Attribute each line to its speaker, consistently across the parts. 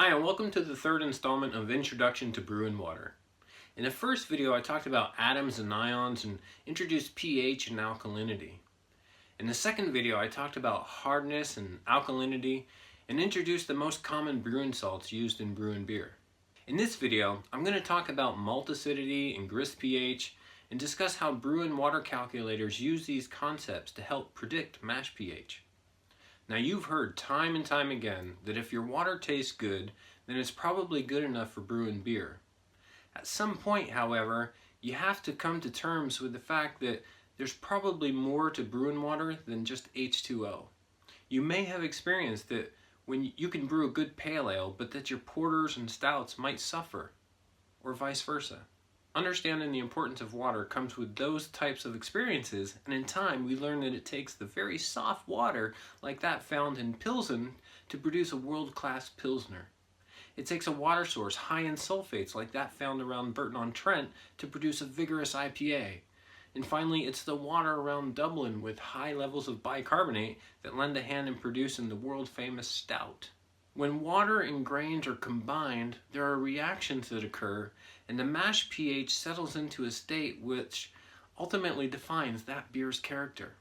Speaker 1: Hi, and welcome to the third installment of Introduction to Brewing Water. In the first video, I talked about atoms and ions and introduced pH and alkalinity. In the second video, I talked about hardness and alkalinity and introduced the most common brewing salts used in brewing beer. In this video, I'm going to talk about malt acidity and grist pH and discuss how Brewing Water Calculators use these concepts to help predict mash pH. Now, you've heard time and time again that if your water tastes good, then it's probably good enough for brewing beer. At some point, however, you have to come to terms with the fact that there's probably more to brewing water than just H2O. You may have experienced that when you can brew a good pale ale, but that your porters and stouts might suffer, or vice versa. Understanding the importance of water comes with those types of experiences, and in time we learn that it takes the very soft water like that found in Pilsen to produce a world-class Pilsner. It takes a water source high in sulfates like that found around Burton-on-Trent to produce a vigorous IPA. And finally, it's the water around Dublin with high levels of bicarbonate that lend a hand in producing the world-famous stout. When water and grains are combined, there are reactions that occur, and the mash pH settles into a state which ultimately defines that beer's character.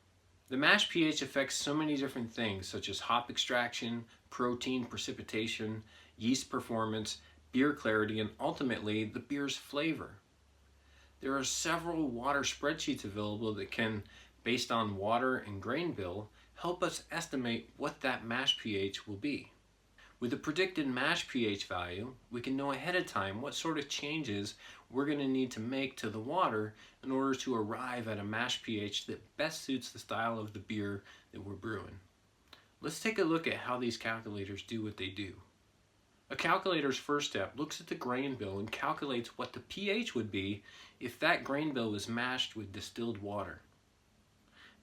Speaker 1: The mash pH affects so many different things, such as hop extraction, protein precipitation, yeast performance, beer clarity, and ultimately the beer's flavor. There are several water spreadsheets available that can, based on water and grain bill, help us estimate what that mash pH will be. With a predicted mash pH value, we can know ahead of time what sort of changes we're going to need to make to the water in order to arrive at a mash pH that best suits the style of the beer that we're brewing. Let's take a look at how these calculators do what they do. A calculator's first step looks at the grain bill and calculates what the pH would be if that grain bill was mashed with distilled water.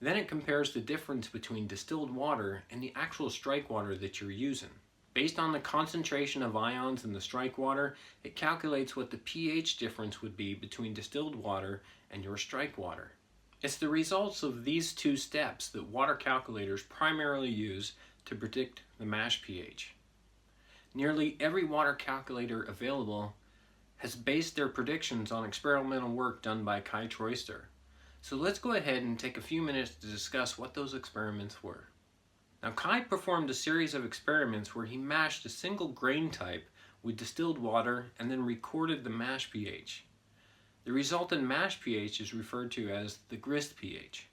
Speaker 1: Then it compares the difference between distilled water and the actual strike water that you're using. Based on the concentration of ions in the strike water, it calculates what the pH difference would be between distilled water and your strike water. It's the results of these two steps that water calculators primarily use to predict the mash pH. Nearly every water calculator available has based their predictions on experimental work done by Kaiser. So let's go ahead and take a few minutes to discuss what those experiments were. Now, Kai performed a series of experiments where he mashed a single grain type with distilled water and then recorded the mash pH. The resultant mash pH is referred to as the grist pH.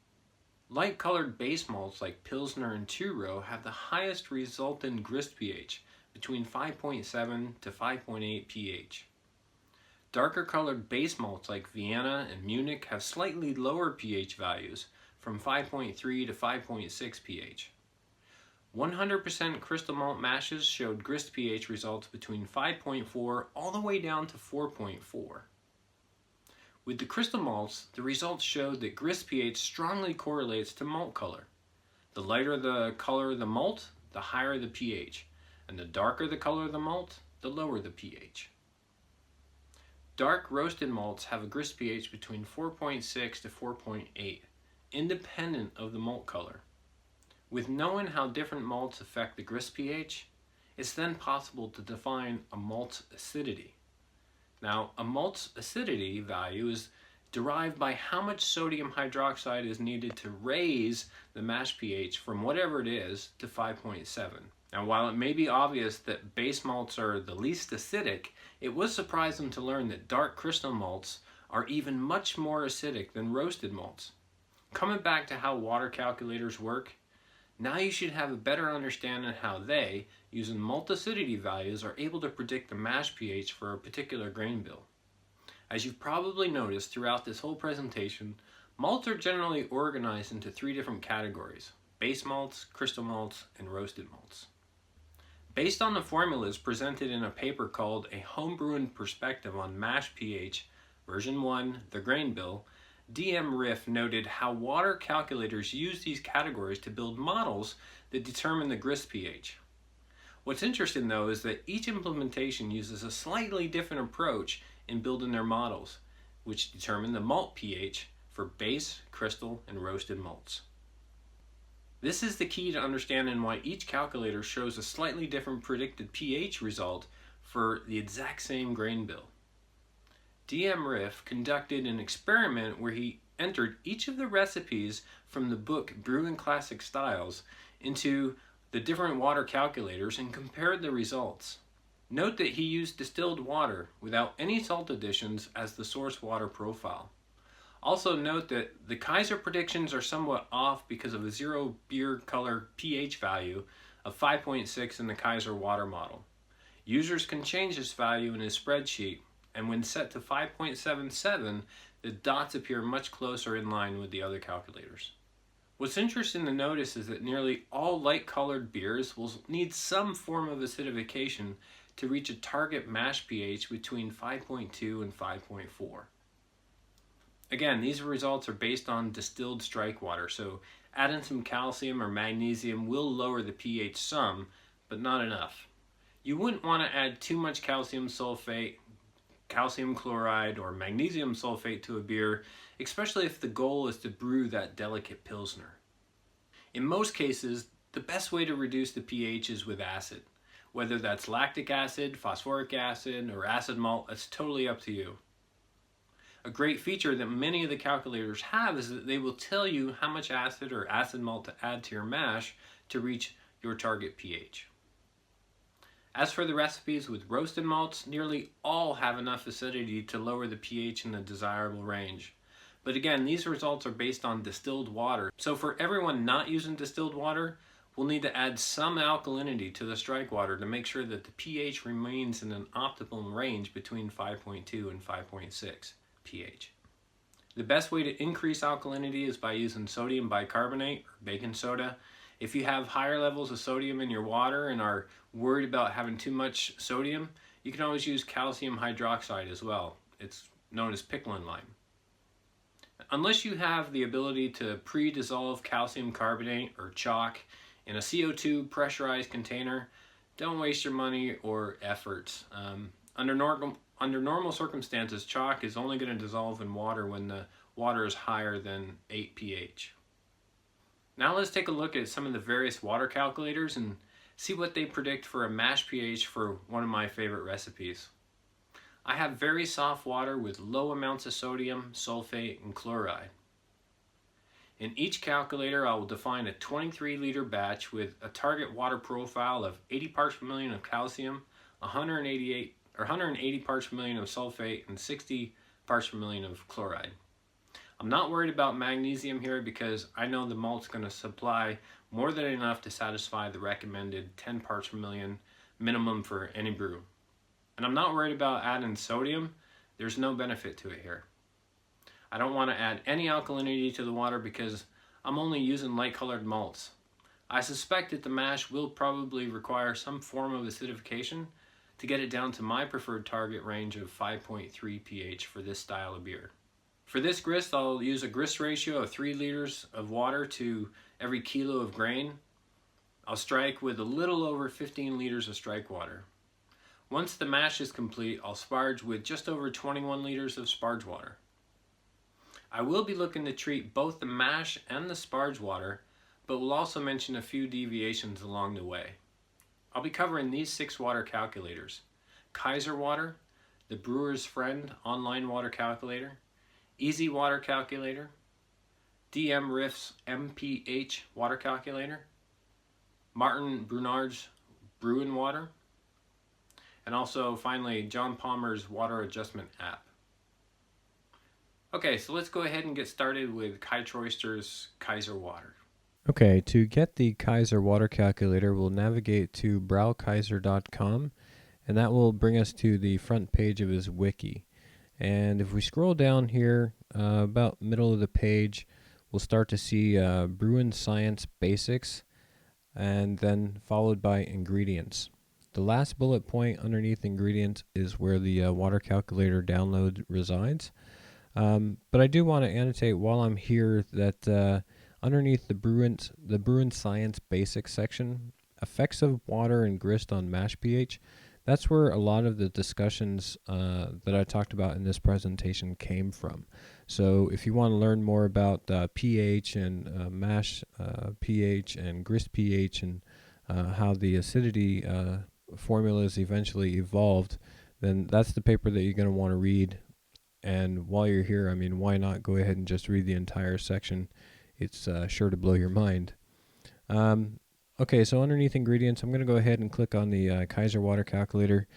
Speaker 1: Light-colored base malts like Pilsner and two-row have the highest resultant grist pH, between 5.7 to 5.8 pH. Darker-colored base malts like Vienna and Munich have slightly lower pH values, from 5.3 to 5.6 pH. 100% crystal malt mashes showed grist pH results between 5.4 all the way down to 4.4. With the crystal malts, the results showed that grist pH strongly correlates to malt color. The lighter the color of the malt, the higher the pH, and the darker the color of the malt, the lower the pH. Dark roasted malts have a grist pH between 4.6 to 4.8, independent of the malt color. With knowing how different malts affect the grist pH, it's then possible to define a malt's acidity. Now, a malt's acidity value is derived by how much sodium hydroxide is needed to raise the mash pH from whatever it is to 5.7. Now, while it may be obvious that base malts are the least acidic, it was surprising to learn that dark crystal malts are even much more acidic than roasted malts. Coming back to how water calculators work, now you should have a better understanding how they, using malt acidity values, are able to predict the mash pH for a particular grain bill. As you've probably noticed throughout this whole presentation, malts are generally organized into three different categories: base malts, crystal malts, and roasted malts. Based on the formulas presented in a paper called A Homebrewing Perspective on Mash pH, version 1, the grain bill, DM Riff noted how water calculators use these categories to build models that determine the grist pH. What's interesting though is that each implementation uses a slightly different approach in building their models, which determine the malt pH for base, crystal, and roasted malts. This is the key to understanding why each calculator shows a slightly different predicted pH result for the exact same grain bill. DM Riff conducted an experiment where he entered each of the recipes from the book Brewing Classic Styles into the different water calculators and compared the results. Note that he used distilled water without any salt additions as the source water profile. Also note that the Kaiser predictions are somewhat off because of a zero beer color pH value of 5.6 in the Kaiser water model. Users can change this value in his spreadsheet, and when set to 5.77, the dots appear much closer in line with the other calculators. What's interesting to notice is that nearly all light-colored beers will need some form of acidification to reach a target mash pH between 5.2 and 5.4. Again, these results are based on distilled strike water, so adding some calcium or magnesium will lower the pH some, but not enough. You wouldn't want to add too much calcium sulfate, calcium chloride, or magnesium sulfate to a beer, especially if the goal is to brew that delicate pilsner. In most cases, the best way to reduce the pH is with acid. Whether that's lactic acid, phosphoric acid, or acid malt, it's totally up to you. A great feature that many of the calculators have is that they will tell you how much acid or acid malt to add to your mash to reach your target pH. As for the recipes with roasted malts, nearly all have enough acidity to lower the pH in the desirable range. But again, these results are based on distilled water. So for everyone not using distilled water, we'll need to add some alkalinity to the strike water to make sure that the pH remains in an optimal range between 5.2 and 5.6 pH. The best way to increase alkalinity is by using sodium bicarbonate or baking soda. If you have higher levels of sodium in your water and are worried about having too much sodium, you can always use calcium hydroxide as well. It's known as pickling lime. Unless you have the ability to pre-dissolve calcium carbonate or chalk in a CO2 pressurized container, don't waste your money or efforts. Under normal circumstances, chalk is only going to dissolve in water when the water is higher than 8 pH. Now let's take a look at some of the various water calculators and see what they predict for a mash pH for one of my favorite recipes. I have very soft water with low amounts of sodium, sulfate, and chloride. In each calculator, I will define a 23-liter batch with a target water profile of 80 parts per million of calcium, 180 parts per million of sulfate, and 60 parts per million of chloride. I'm not worried about magnesium here because I know the malt's going to supply more than enough to satisfy the recommended 10 parts per million minimum for any brew. And I'm not worried about adding sodium. There's no benefit to it here. I don't want to add any alkalinity to the water because I'm only using light colored malts. I suspect that the mash will probably require some form of acidification to get it down to my preferred target range of 5.3 pH for this style of beer. For this grist, I'll use a grist ratio of 3 liters of water to every kilo of grain. I'll strike with a little over 15 liters of strike water. Once the mash is complete, I'll sparge with just over 21 liters of sparge water. I will be looking to treat both the mash and the sparge water, but will also mention a few deviations along the way. I'll be covering these 6 water calculators: Kaiser Water, the Brewer's Friend online water calculator, EZWater calculator, DM Riff's MpH Water Calculator, Martin Brunard's Brewing Water, and also finally John Palmer's Water Adjustment app. Okay, so let's go ahead and get started with Kaiser's Kaiser Water.
Speaker 2: Okay, to get the Kaiser Water Calculator, we'll navigate to browkaiser.com, and that will bring us to the front page of his wiki. And if we scroll down here, about middle of the page, we'll start to see Bru'n Science Basics, and then followed by Ingredients. The last bullet point underneath Ingredients is where the water calculator download resides. But I do want to annotate while I'm here that underneath the Bru'n Science Basics section, effects of water and grist on mash pH, that's where a lot of the discussions that I talked about in this presentation came from. So if you want to learn more about pH and mash pH and grist pH and how the acidity formulas eventually evolved, then that's the paper that you're going to want to read. And while you're here, I mean, why not go ahead and just read the entire section? It's sure to blow your mind. Okay, so underneath ingredients, I'm going to go ahead and click on the Kaiser Water Calculator.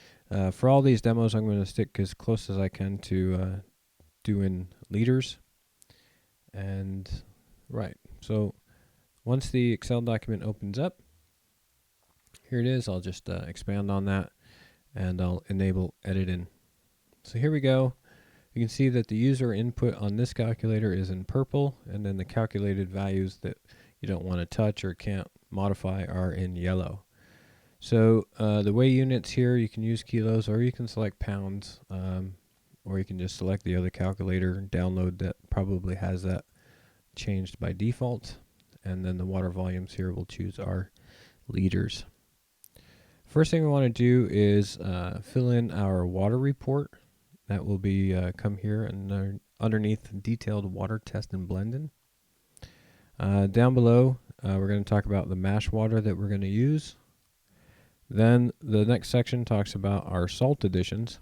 Speaker 2: For all these demos, I'm going to stick as close as I can to doing liters. And right, so once the Excel document opens up, here it is. I'll just expand on that, and I'll enable editing. So here we go. You can see that the user input on this calculator is in purple, and then the calculated values that you don't want to touch or can't modify are in yellow. So the weigh units here, you can use kilos, or you can select pounds, or you can just select the other calculator and download that probably has that changed by default. And then the water volumes here, we'll choose our liters. First thing we want to do is fill in our water report. That will be come here and underneath detailed water test and blending. Down below, we're going to talk about the mash water that we're going to use. Then the next section talks about our salt additions.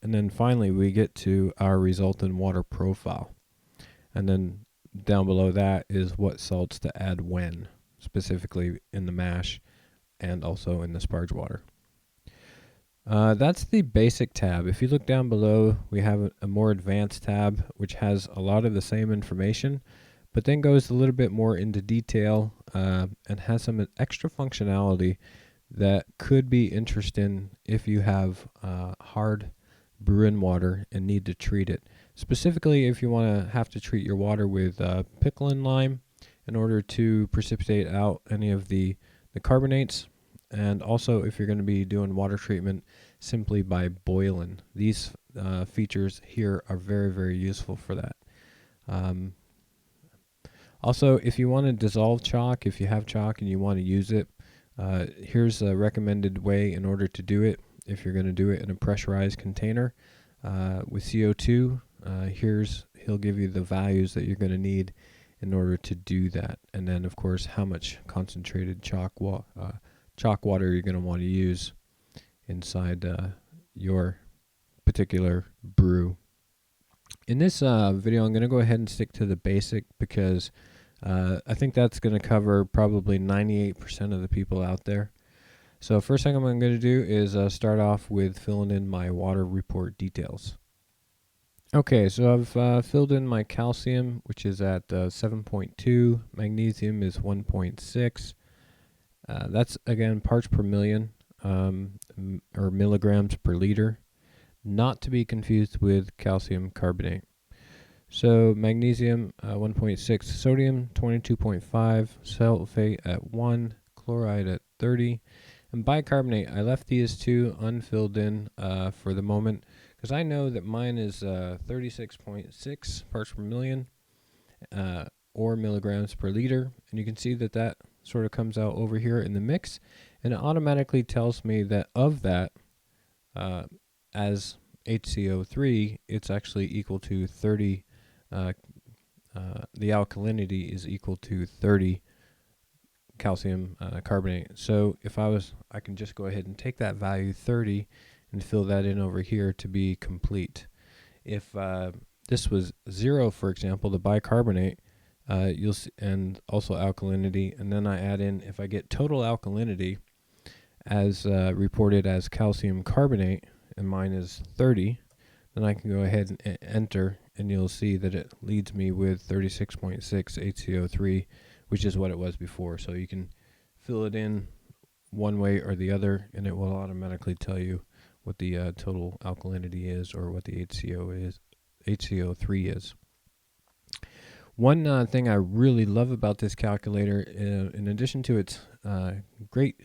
Speaker 2: And then finally, we get to our resultant water profile. And then down below that is what salts to add when, specifically in the mash and also in the sparge water. That's the basic tab. If you look down below, we have a more advanced tab, which has a lot of the same information, but then goes a little bit more into detail and has some extra functionality that could be interesting if you have hard Bru'n water and need to treat it. Specifically, if you want to have to treat your water with pickling lime in order to precipitate out any of the carbonates. And also if you're going to be doing water treatment simply by boiling. These features here are very, very useful for that. Also, if you want to dissolve chalk, if you have chalk and you want to use it, here's a recommended way in order to do it. If you're going to do it in a pressurized container with CO2, he'll give you the values that you're going to need in order to do that. And then, of course, how much concentrated chalk water you're going to want to use inside your particular brew. In this video, I'm going to go ahead and stick to the basic because I think that's going to cover probably 98% of the people out there. So first thing I'm going to do is start off with filling in my water report details. Okay, so I've filled in my calcium, which is at 7.2. Magnesium is 1.6. That's, again, parts per million, or milligrams per liter, not to be confused with calcium carbonate. So magnesium, 1.6, sodium, 22.5, sulfate at 1, chloride at 30, and bicarbonate. I left these two unfilled in for the moment because I know that mine is 36.6 parts per million, or milligrams per liter, and you can see that that sort of comes out over here in the mix, and it automatically tells me that of that, as HCO3, it's actually equal to 30, the alkalinity is equal to 30 calcium carbonate. So if I can just go ahead and take that value 30 and fill that in over here to be complete. If this was 0, for example, the bicarbonate, you'll see, and also alkalinity, and then I add in, if I get total alkalinity as reported as calcium carbonate, and mine is 30, then I can go ahead and enter, and you'll see that it leads me with 36.6 HCO3, which is what it was before. So you can fill it in one way or the other, and it will automatically tell you what the total alkalinity is, or what the HCO3 is. One thing I really love about this calculator, in addition to its great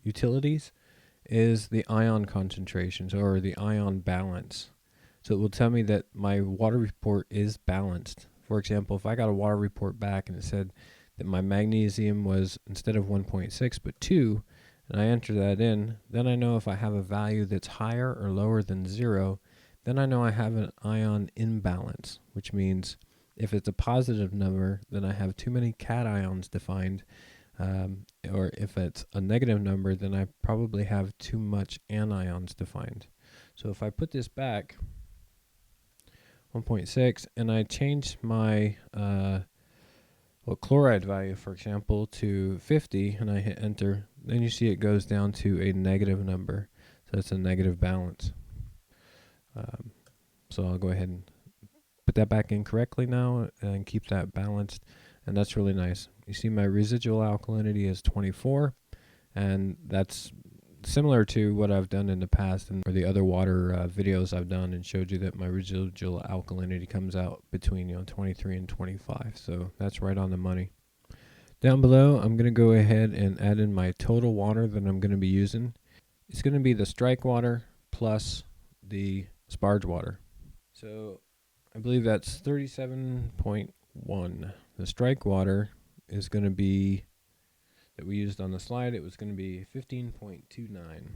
Speaker 2: utilities, is the ion concentrations, or the ion balance. So it will tell me that my water report is balanced. For example, if I got a water report back and it said that my magnesium was, instead of 1.6 but 2, and I enter that in, then I know if I have a value that's higher or lower than 0, then I know I have an ion imbalance, which means if it's a positive number, then I have too many cations defined, or if it's a negative number, then I probably have too much anions defined. So if I put this back 1.6 and I change my chloride value, for example, to 50, and I hit enter, then you see it goes down to a negative number. So it's a negative balance. So I'll go ahead and put that back in correctly now and keep that balanced, and that's really nice. You see my residual alkalinity is 24, and that's similar to what I've done in the past and or the other water videos I've done, and showed you that my residual alkalinity comes out between 23 and 25. So that's right on the money. Down below, I'm going to go ahead and add in my total water that I'm going to be using. It's going to be the strike water plus the sparge water. So I believe that's 37.1. The strike water is going to be, that we used on the slide, it was going to be 15.29.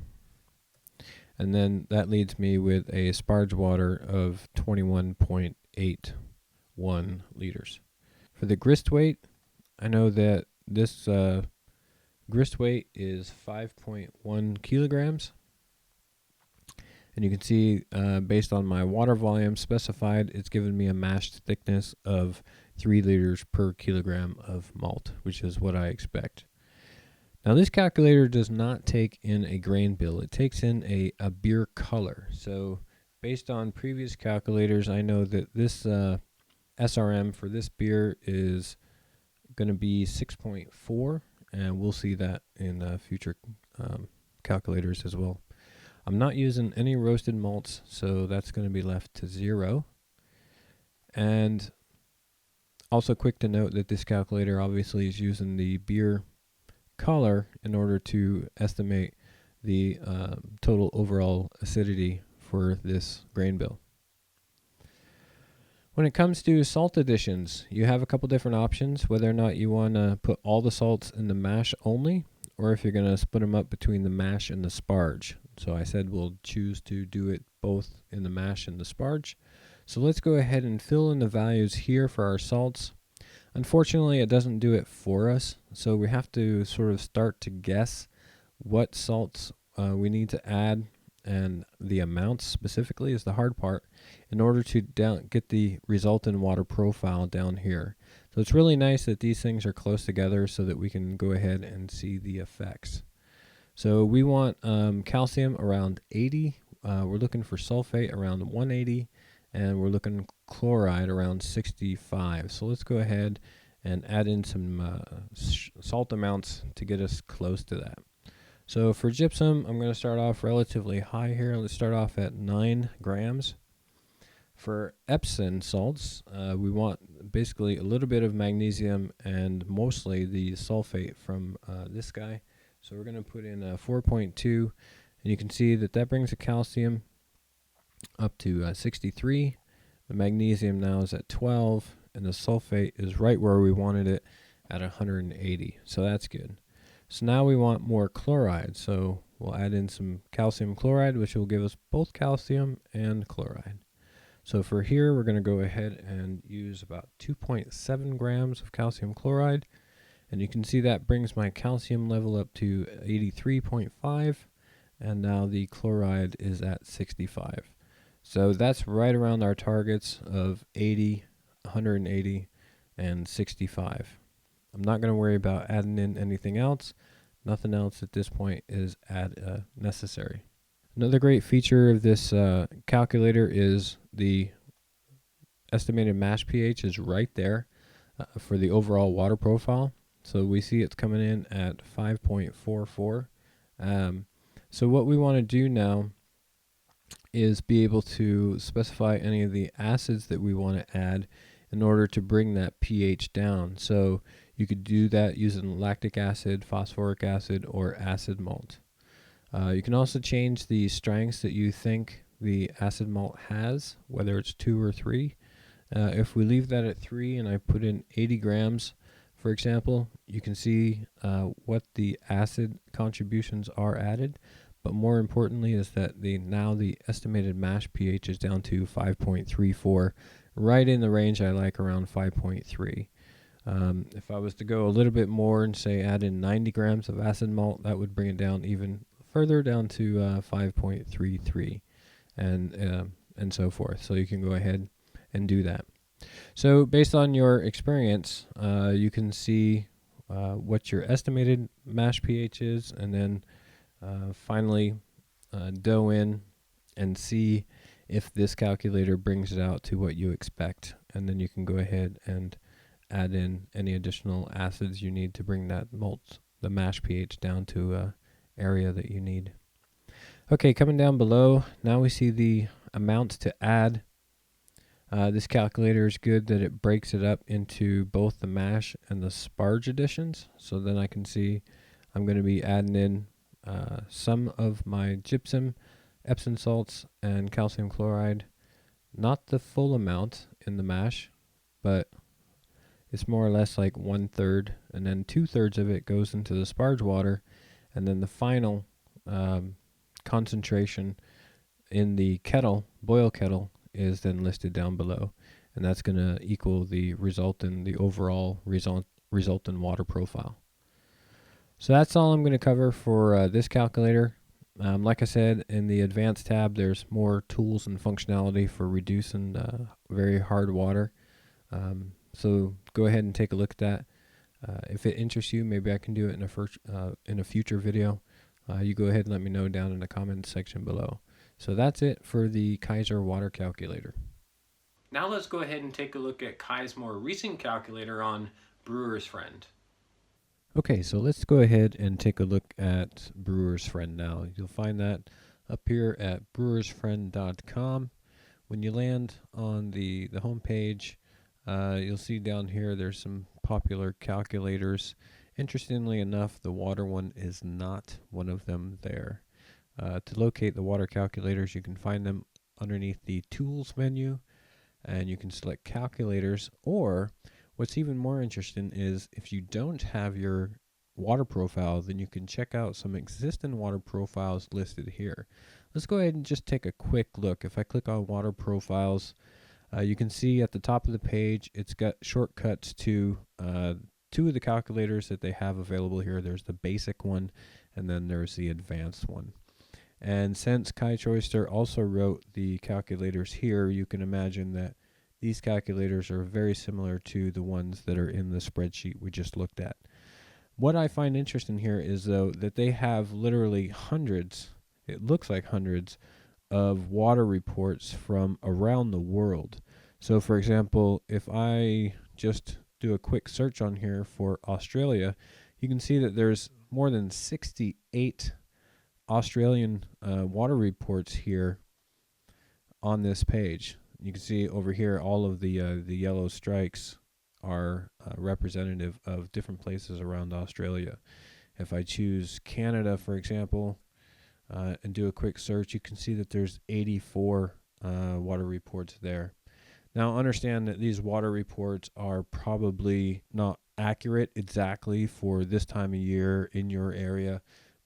Speaker 2: And then that leads me with a sparge water of 21.81 liters. For the grist weight, I know that this grist weight is 5.1 kilograms. And you can see, based on my water volume specified, it's given me a mash thickness of 3 liters per kilogram of malt, which is what I expect. Now, this calculator does not take in a grain bill. It takes in a beer color. So based on previous calculators, I know that this SRM for this beer is going to be 6.4, and we'll see that in future calculators as well. I'm not using any roasted malts, so that's going to be left to 0. And also quick to note that this calculator obviously is using the beer color in order to estimate the total overall acidity for this grain bill. When it comes to salt additions, you have a couple different options, whether or not you want to put all the salts in the mash only, or if you're going to split them up between the mash and the sparge. So I said we'll choose to do it both in the mash and the sparge. So let's go ahead and fill in the values here for our salts. Unfortunately, it doesn't do it for us, so we have to sort of start to guess what salts we need to add, and the amounts specifically is the hard part in order to get the resultant water profile down here. So it's really nice that these things are close together so that we can go ahead and see the effects. So we want calcium around 80. We're looking for sulfate around 180, and we're looking chloride around 65. So let's go ahead and add in some salt amounts to get us close to that. So for gypsum, I'm going to start off relatively high here. Let's start off at 9 grams. For Epsom salts, we want basically a little bit of magnesium and mostly the sulfate from this guy. So we're going to put in 4.2, and you can see that that brings the calcium up to 63. The magnesium now is at 12, and the sulfate is right where we wanted it at 180. So that's good. So now we want more chloride. So we'll add in some calcium chloride, which will give us both calcium and chloride. So for here, we're going to go ahead and use about 2.7 grams of calcium chloride. And you can see that brings my calcium level up to 83.5. And now the chloride is at 65. So that's right around our targets of 80, 180, and 65. I'm not going to worry about adding in anything else. Nothing else at this point is necessary. Another great feature of this calculator is the estimated mash pH is right there for the overall water profile. So we see it's coming in at 5.44. So what we want to do now is be able to specify any of the acids that we want to add in order to bring that pH down. So you could do that using lactic acid, phosphoric acid, or acid malt. You can also change the strengths that you think the acid malt has, whether it's 2 or 3. If we leave that at 3 and I put in 80 grams, for example, you can see what the acid contributions are added. But more importantly is that now the estimated mash pH is down to 5.34, right in the range I like, around 5.3. If I was to go a little bit more and say add in 90 grams of acid malt, that would bring it down even further down to 5.33 and so forth. So you can go ahead and do that. So based on your experience, you can see what your estimated mash pH is, and then finally dough in and see if this calculator brings it out to what you expect. And then you can go ahead and add in any additional acids you need to bring that the mash pH down to a area that you need. Okay, coming down below, now we see the amounts to add. This calculator is good that it breaks it up into both the mash and the sparge additions. So then I can see I'm going to be adding in some of my gypsum, Epsom salts, and calcium chloride. Not the full amount in the mash, but it's more or less like 1/3, and then 2/3 of it goes into the sparge water, and then the final concentration in the kettle, boil kettle, is then listed down below, and that's going to equal the result in the overall result in water profile. So that's all I'm going to cover for this calculator. Like I said, in the advanced tab, there's more tools and functionality for reducing very hard water. So go ahead and take a look at that. If it interests you, maybe I can do it in a future video. You go ahead and let me know down in the comments section below. So that's it for the Kaiser water calculator.
Speaker 1: Now let's go ahead and take a look at Kai's more recent calculator on Brewer's Friend.
Speaker 2: Okay, so let's go ahead and take a look at Brewer's Friend now. You'll find that up here at brewersfriend.com. When you land on the home page, you'll see down here there's some popular calculators. Interestingly enough, the water one is not one of them there. To locate the water calculators, you can find them underneath the Tools menu, and you can select Calculators, or what's even more interesting is if you don't have your water profile, then you can check out some existing water profiles listed here. Let's go ahead and just take a quick look. If I click on water profiles, you can see at the top of the page, it's got shortcuts to two of the calculators that they have available here. There's the basic one, and then there's the advanced one. And since Kai Choister also wrote the calculators here, you can imagine that these calculators are very similar to the ones that are in the spreadsheet we just looked at. What I find interesting here is, though, that they have literally hundreds, it looks like hundreds, of water reports from around the world. So, for example, if I just do a quick search on here for Australia, you can see that there's more than 68 Australian water reports here on this page. You can see over here all of the yellow strikes are representative of different places around Australia. If I choose Canada, for example, and do a quick search, you can see that there's 84 water reports there. Now understand that these water reports are probably not accurate exactly for this time of year in your area,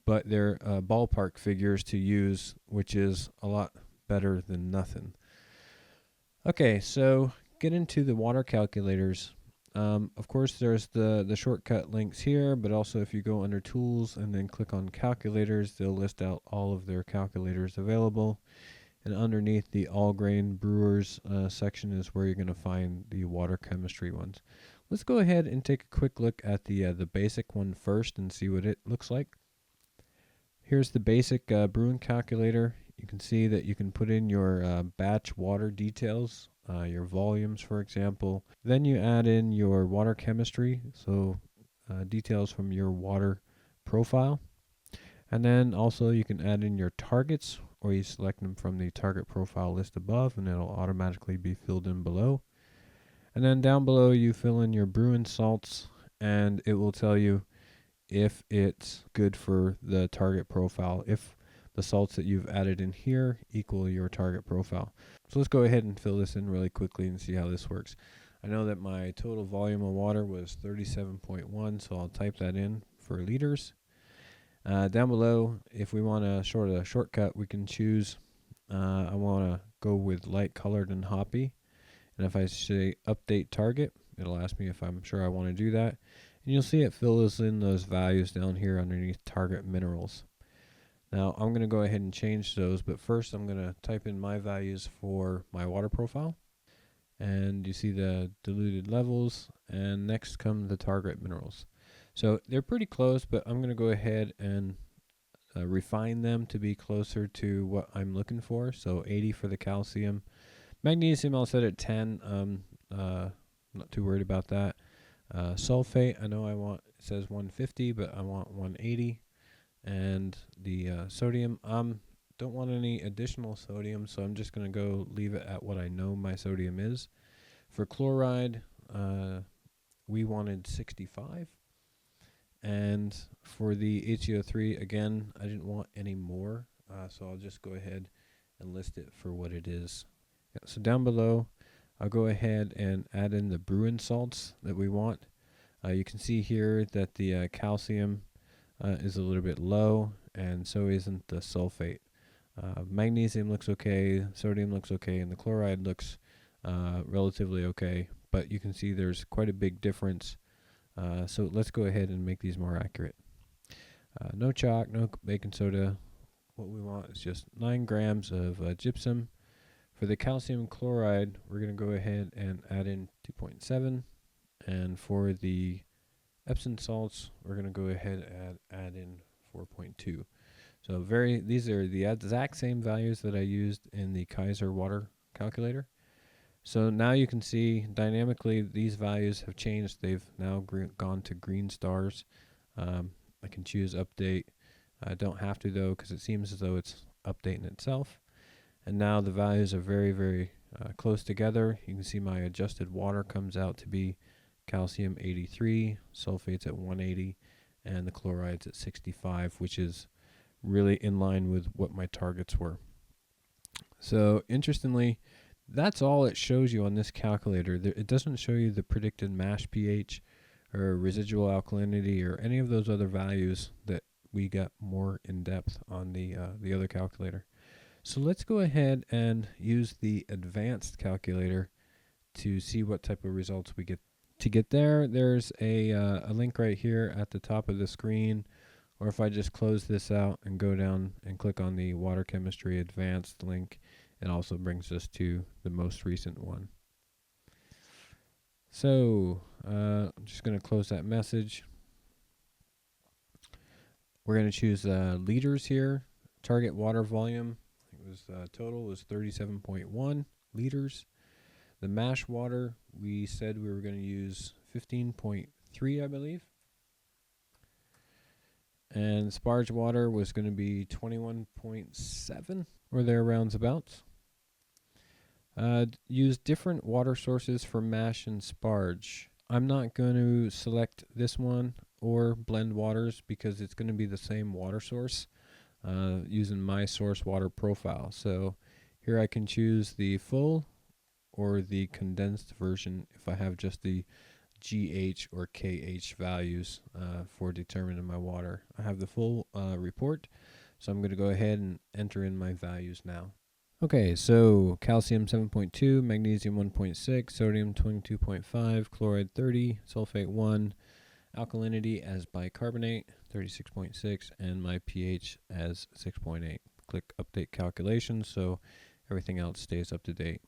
Speaker 2: but they're ballpark figures to use, which is a lot better than nothing. Okay, so get into the water calculators. Of course, there's the shortcut links here, but also if you go under Tools and then click on Calculators, they'll list out all of their calculators available. And underneath the All Grain Brewers section is where you're going to find the water chemistry ones. Let's go ahead and take a quick look at the basic one first and see what it looks like. Here's the basic Bru'n calculator. You can see that you can put in your batch water details, your volumes, for example. Then you add in your water chemistry, so details from your water profile. And then also you can add in your targets, or you select them from the target profile list above, and it'll automatically be filled in below. And then down below you fill in your Bru'n salts, and it will tell you if it's good for the target profile, if the salts that you've added in here equal your target profile. So let's go ahead and fill this in really quickly and see how this works. I know that my total volume of water was 37.1, so I'll type that in for liters. Down below, if we want a shortcut, we can choose, I want to go with light colored and hoppy. And if I say update target, it'll ask me if I'm sure I want to do that. And you'll see it fills in those values down here underneath target minerals. Now I'm going to go ahead and change those, but first I'm going to type in my values for my water profile. And you see the diluted levels, and next come the target minerals. So they're pretty close, but I'm going to go ahead and refine them to be closer to what I'm looking for. So 80 for the calcium. Magnesium I'll set at 10. Not too worried about that. Sulfate, I know it says 150, but I want 180. And the sodium, don't want any additional sodium, so I'm just going to go leave it at what I know my sodium is. For chloride, we wanted 65. And for the HCO3, again, I didn't want any more, so I'll just go ahead and list it for what it is. Yeah, so down below, I'll go ahead and add in the Bru'n salts that we want. You can see here that the calcium is a little bit low, and so isn't the sulfate. Magnesium looks okay, sodium looks okay, and the chloride looks relatively okay, but you can see there's quite a big difference. So let's go ahead and make these more accurate. No chalk, no baking soda. What we want is just 9 grams of gypsum. For the calcium chloride, we're going to go ahead and add in 2.7. And for the Epsom salts, we're going to go ahead and add in 4.2. So these are the exact same values that I used in the Kaiser water calculator. So now you can see dynamically these values have changed. They've now gone to green stars. I can choose update. I don't have to though, because it seems as though it's updating itself. And now the values are very, very close together. You can see my adjusted water comes out to be calcium 83, sulfates at 180, and the chlorides at 65, which is really in line with what my targets were. So interestingly, that's all it shows you on this calculator. It doesn't show you the predicted mash pH or residual alkalinity or any of those other values that we got more in depth on the other calculator. So let's go ahead and use the advanced calculator to see what type of results we get. To get there, there's a link right here at the top of the screen, or if I just close this out and go down and click on the water chemistry advanced link, it also brings us to the most recent one. So I'm just going to close that message. We're going to choose liters here. Target water volume, it was total was 37.1 liters. The mash water, we said we were going to use 15.3, I believe. And sparge water was going to be 21.7 or thereabouts. Use different water sources for mash and sparge. I'm not going to select this one or blend waters because it's going to be the same water source using my source water profile. So here I can choose the full or the condensed version if I have just the GH or KH values for determining my water. I have the full report, so I'm going to go ahead and enter in my values now. Okay, so calcium 7.2, magnesium 1.6, sodium 22.5, chloride 30, sulfate 1, alkalinity as bicarbonate 36.6, and my pH as 6.8. Click update calculations so everything else stays up to date.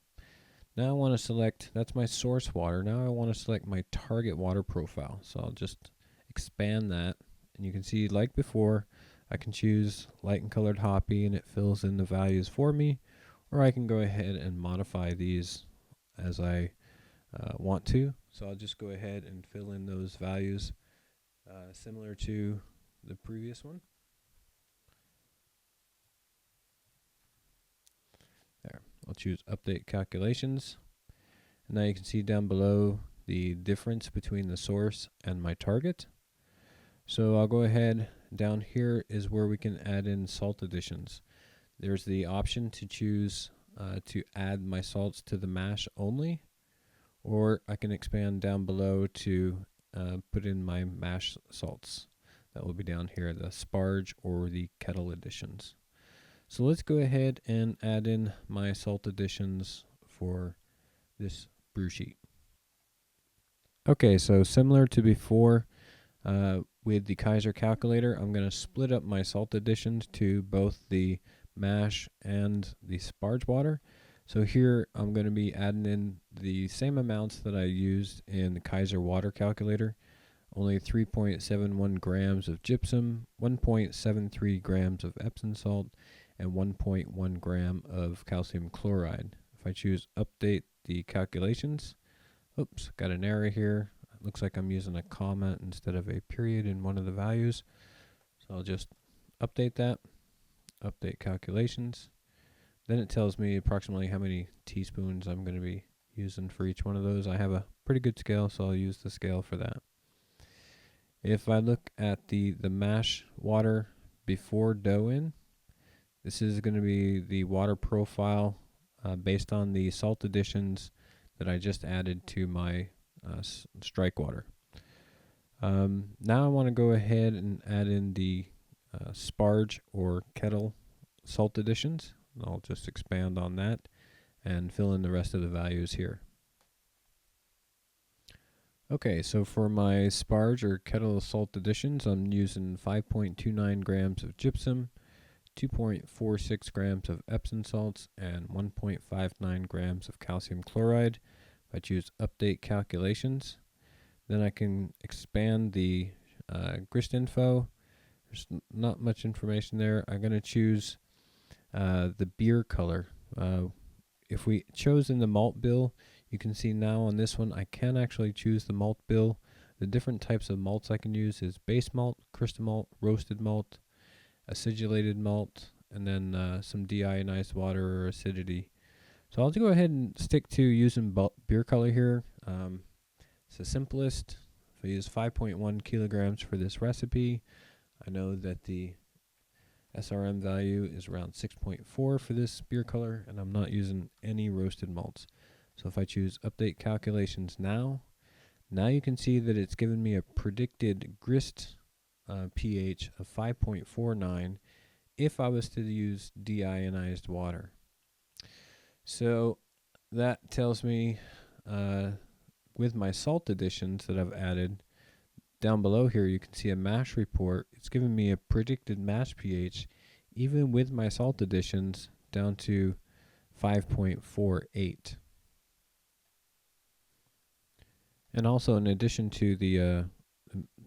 Speaker 2: Now I want to select, that's my source water. Now I want to select my target water profile. So I'll just expand that. And you can see, like before, I can choose light and colored hoppy and it fills in the values for me. Or I can go ahead and modify these as I want to. So I'll just go ahead and fill in those values similar to the previous one. There. I'll choose update calculations. And now you can see down below the difference between the source and my target. So I'll go ahead, down here is where we can add in salt additions. There's the option to choose to add my salts to the mash only, or I can expand down below to put in my mash salts. That will be down here, the sparge or the kettle additions. So let's go ahead and add in my salt additions for this brew sheet. Okay, so similar to before with the Kaiser calculator, I'm going to split up my salt additions to both the mash and the sparge water. So here I'm going to be adding in the same amounts that I used in the Kaiser water calculator, only 3.71 grams of gypsum, 1.73 grams of Epsom salt, and 1.1 gram of calcium chloride. If I choose update the calculations, oops, got an error here. It looks like I'm using a comma instead of a period in one of the values. So I'll just update that, update calculations. Then it tells me approximately how many teaspoons I'm going to be using for each one of those. I have a pretty good scale, so I'll use the scale for that. If I look at the mash water before dough in, this is going to be the water profile based on the salt additions that I just added to my strike water. Now I want to go ahead and add in the sparge or kettle salt additions. I'll just expand on that and fill in the rest of the values here. Okay, so for my sparge or kettle salt additions, I'm using 5.29 grams of gypsum, 2.46 grams of Epsom salts, and 1.59 grams of calcium chloride. If I choose update calculations, then I can expand the grist info. There's not much information there. I'm going to choose the beer color. If we chose in the malt bill, you can see now on this one I can actually choose the malt bill. The different types of malts I can use is base malt, crystal malt, roasted malt, acidulated malt, and then some deionized water or acidity. So I'll go ahead and stick to using beer color here. It's the simplest. If I use 5.1 kilograms for this recipe, I know that the SRM value is around 6.4 for this beer color, and I'm not using any roasted malts. So if I choose update calculations now you can see that it's given me a predicted grist pH of 5.49 if I was to use deionized water. So that tells me with my salt additions that I've added, down below here you can see a mash report. It's giving me a predicted mash pH even with my salt additions down to 5.48. And also in addition to the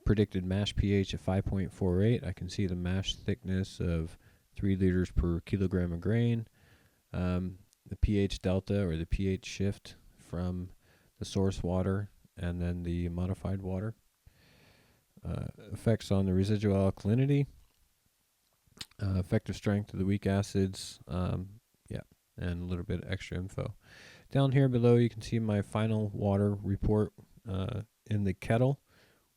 Speaker 2: predicted mash pH of 5.48, I can see the mash thickness of 3 liters per kilogram of grain, the pH delta or the pH shift from the source water and then the modified water. Effects on the residual alkalinity, effective strength of the weak acids, and a little bit of extra info. Down here below you can see my final water report in the kettle.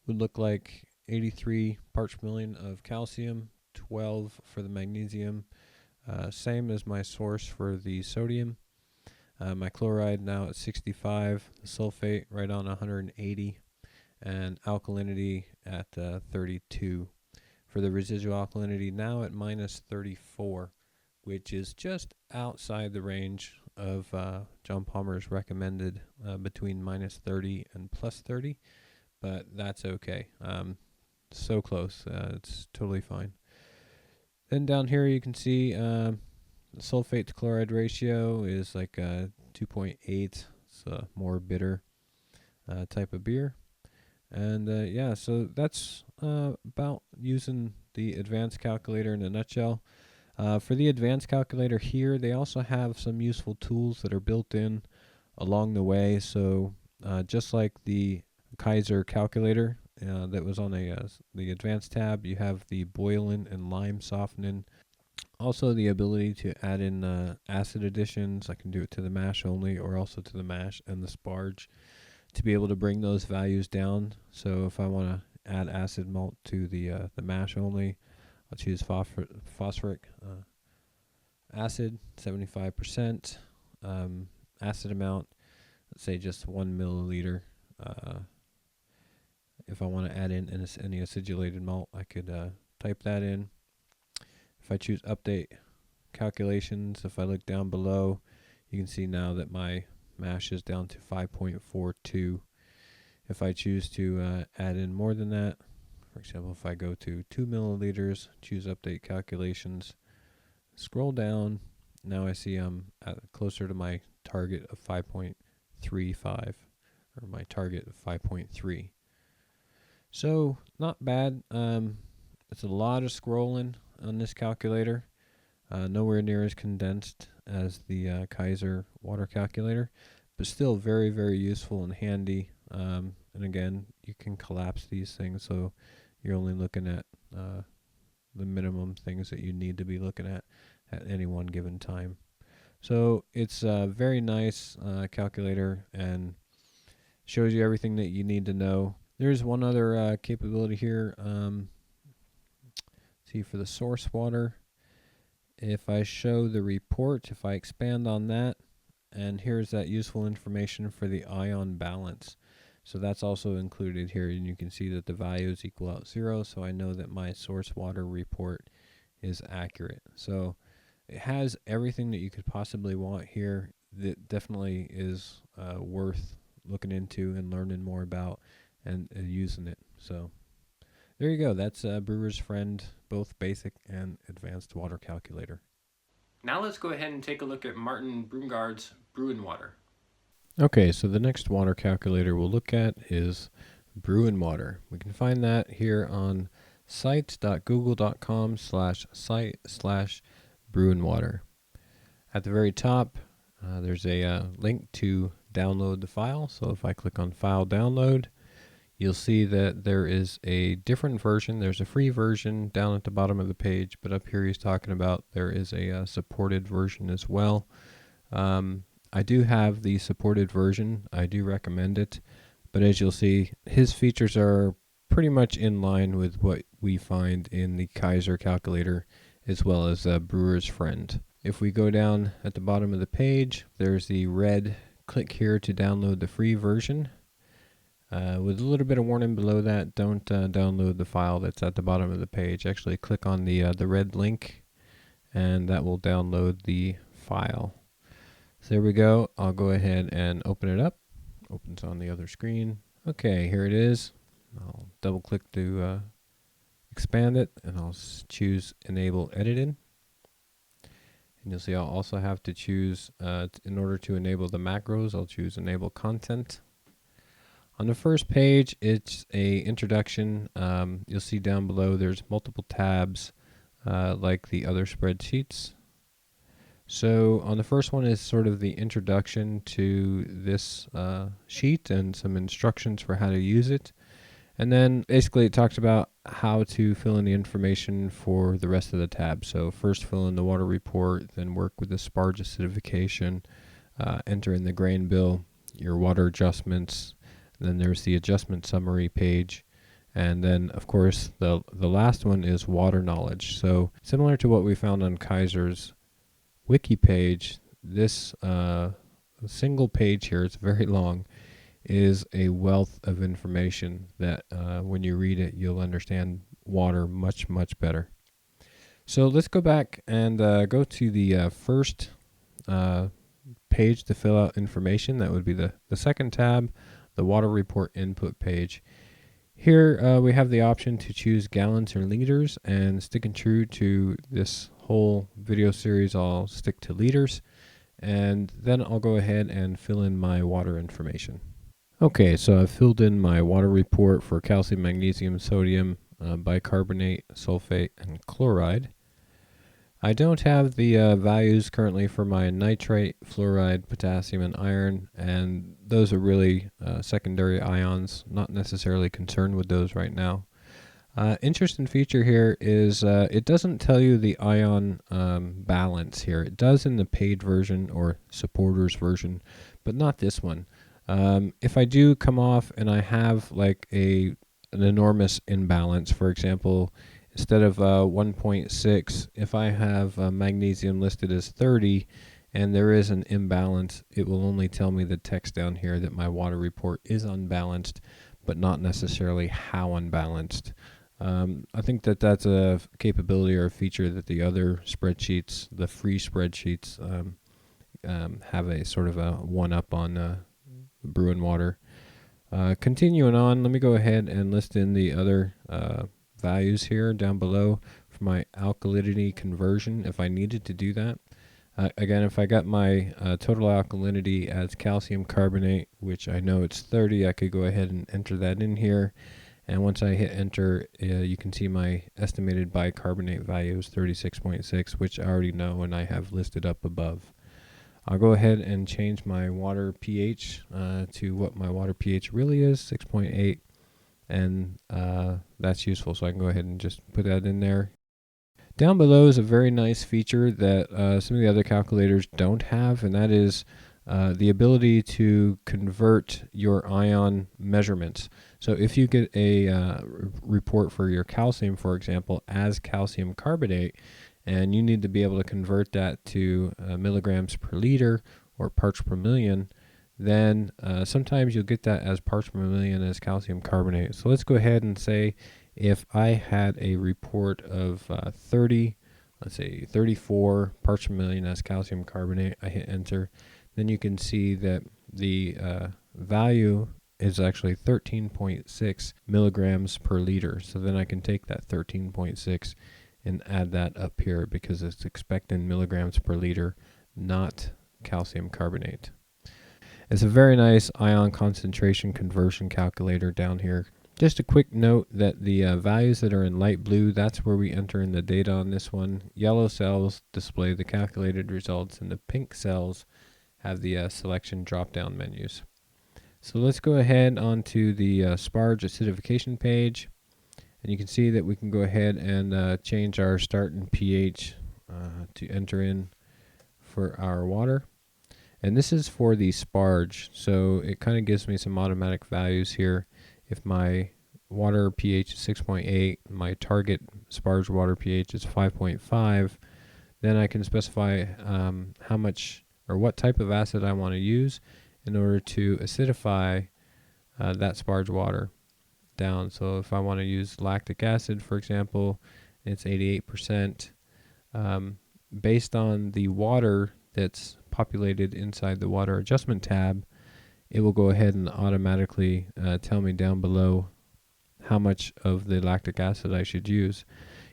Speaker 2: Would look like 83 parts per million of calcium, 12 for the magnesium, same as my source for the sodium. My chloride now at 65, the sulfate right on 180, and alkalinity at 32. For the residual alkalinity now at minus 34, which is just outside the range of John Palmer's recommended between minus 30 and plus 30, but that's okay. So close, it's totally fine. Then down here you can see the sulfate to chloride ratio is like 2.8. It's a more bitter type of beer. And so that's about using the advanced calculator in a nutshell. For the advanced calculator here, they also have some useful tools that are built in along the way. So just like the Kaiser calculator that was on the advanced tab, you have the boiling and lime softening. Also the ability to add in acid additions. I can do it to the mash only or also to the mash and the sparge to be able to bring those values down. So if I want to add acid malt to the mash only, I'll choose phosphoric acid, 75%. Acid amount, let's say just 1 milliliter. If I want to add in any acidulated malt, I could type that in. If I choose update calculations, if I look down below, you can see now that my mash is down to 5.42. If I choose to add in more than that, for example, if I go to 2 milliliters, choose update calculations, scroll down, now I see I'm closer to my target of 5.35, or my target of 5.3. So not bad. It's a lot of scrolling on this calculator. Nowhere near as condensed as the Kaiser water calculator, but still very, very useful and handy. And again, you can collapse these things, so you're only looking at the minimum things that you need to be looking at any one given time. So it's a very nice calculator and shows you everything that you need to know. There's one other capability here. See, for the source water, if I show the report, if I expand on that, and here's that useful information for the ion balance. So that's also included here, and you can see that the values equal out 0, so I know that my source water report is accurate. So it has everything that you could possibly want here. That definitely is worth looking into and learning more about and using it. So there you go. That's Brewer's Friend, both basic and advanced water calculator.
Speaker 1: Now let's go ahead and take a look at Martin Brungard's Brewing Water.
Speaker 2: Okay, so the next water calculator we'll look at is Brewing Water. We can find that here on sites.google.com/site/BrewingWater. At the very top, there's a link to download the file. So if I click on File Download, you'll see that there is a different version. There's a free version down at the bottom of the page, but up here he's talking about there is a supported version as well. I do have the supported version. I do recommend it, but as you'll see, his features are pretty much in line with what we find in the Kaiser calculator as well as Brewer's Friend. If we go down at the bottom of the page, there's the red click here to download the free version. With a little bit of warning below that, don't download the file that's at the bottom of the page. Actually click on the red link, and that will download the file. So there we go. I'll go ahead and open it up. Opens on the other screen. Okay, here it is. I'll double click to expand it, and I'll choose Enable Editing. And you'll see I'll also have to choose, in order to enable the macros, I'll choose Enable Content. On the first page, it's a introduction. You'll see down below there's multiple tabs like the other spreadsheets. So on the first one is sort of the introduction to this sheet and some instructions for how to use it. And then basically it talks about how to fill in the information for the rest of the tabs. So first fill in the water report, then work with the sparge acidification, enter in the grain bill, your water adjustments, and then there's the adjustment summary page. And then, of course, the last one is water knowledge. So similar to what we found on Kaiser's wiki page, this single page here, it's very long, is a wealth of information that when you read it, you'll understand water much, much better. So let's go back and go to the first page to fill out information. That would be the second tab, the water report input page. Here we have the option to choose gallons or liters, and sticking true to this whole video series, I'll stick to liters, and then I'll go ahead and fill in my water information. Okay, so I've filled in my water report for calcium, magnesium, sodium, bicarbonate, sulfate, and chloride. I don't have the values currently for my nitrate, fluoride, potassium, and iron, and those are really secondary ions. Not necessarily concerned with those right now. Interesting feature here is it doesn't tell you the ion balance here. It does in the paid version or supporters version, but not this one. If I do come off and I have like an enormous imbalance, for example, instead of 1.6, if I have magnesium listed as 30 and there is an imbalance, it will only tell me the text down here that my water report is unbalanced, but not necessarily how unbalanced. I think that that's a capability or a feature that the other spreadsheets, the free spreadsheets, have a sort of a one-up on Brewing Water. Continuing on, let me go ahead and list in the other values here down below for my alkalinity conversion if I needed to do that. Again, if I got my total alkalinity as calcium carbonate, which I know it's 30, I could go ahead and enter that in here. And once I hit enter, you can see my estimated bicarbonate value is 36.6, which I already know and I have listed up above. I'll go ahead and change my water pH to what my water pH really is, 6.8, and that's useful, so I can go ahead and just put that in there. Down below is a very nice feature that some of the other calculators don't have, and that is the ability to convert your ion measurements. So if you get a report for your calcium, for example, as calcium carbonate, and you need to be able to convert that to milligrams per liter or parts per million, then sometimes you'll get that as parts per million as calcium carbonate. So let's go ahead and say if I had a report of 30, let's say 34 parts per million as calcium carbonate, I hit enter, then you can see that the value is actually 13.6 milligrams per liter. So then I can take that 13.6 and add that up here because it's expecting milligrams per liter, not calcium carbonate. It's a very nice ion concentration conversion calculator down here. Just a quick note that the values that are in light blue, that's where we enter in the data on this one. Yellow cells display the calculated results, and the pink cells have the selection drop-down menus. So let's go ahead onto the sparge acidification page. And you can see that we can go ahead and change our starting pH to enter in for our water. And this is for the sparge, so it kind of gives me some automatic values here. If my water pH is 6.8, my target sparge water pH is 5.5, then I can specify how much or what type of acid I want to use in order to acidify that sparge water down. So if I want to use lactic acid, for example, it's 88%. Based on the water that's populated inside the water adjustment tab, it will go ahead and automatically tell me down below how much of the lactic acid I should use.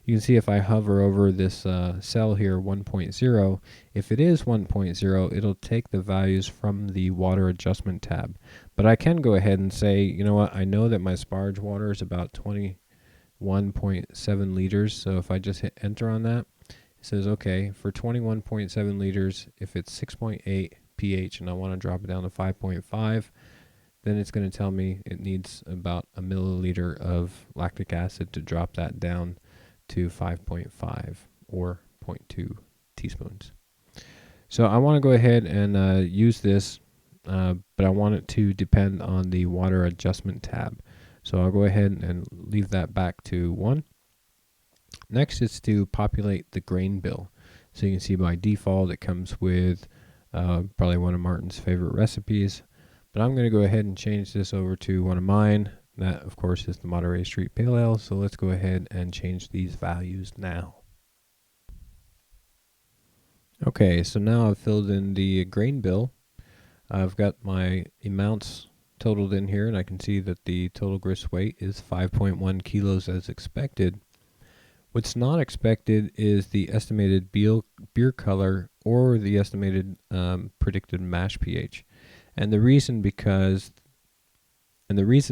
Speaker 2: You can see if I hover over this cell here, 1.0, if it is 1.0, it'll take the values from the water adjustment tab. But I can go ahead and say, you know what, I know that my sparge water is about 21.7 liters, so if I just hit enter on that, it says, okay, for 21.7 liters, if it's 6.8 pH and I want to drop it down to 5.5, then it's going to tell me it needs about a milliliter of lactic acid to drop that down to 5.5 or 0.2 teaspoons. So I want to go ahead and use this, but I want it to depend on the water adjustment tab. So I'll go ahead and leave that back to 1. Next is to populate the grain bill. So you can see by default it comes with probably one of Martin's favorite recipes, but I'm going to go ahead and change this over to one of mine. That, of course, is the Monterey Street Pale Ale, so let's go ahead and change these values now. Okay, so now I've filled in the grain bill. I've got my amounts totaled in here, and I can see that the total grist weight is 5.1 kilos as expected. What's not expected is the estimated beer color or the estimated predicted mash pH. And the reason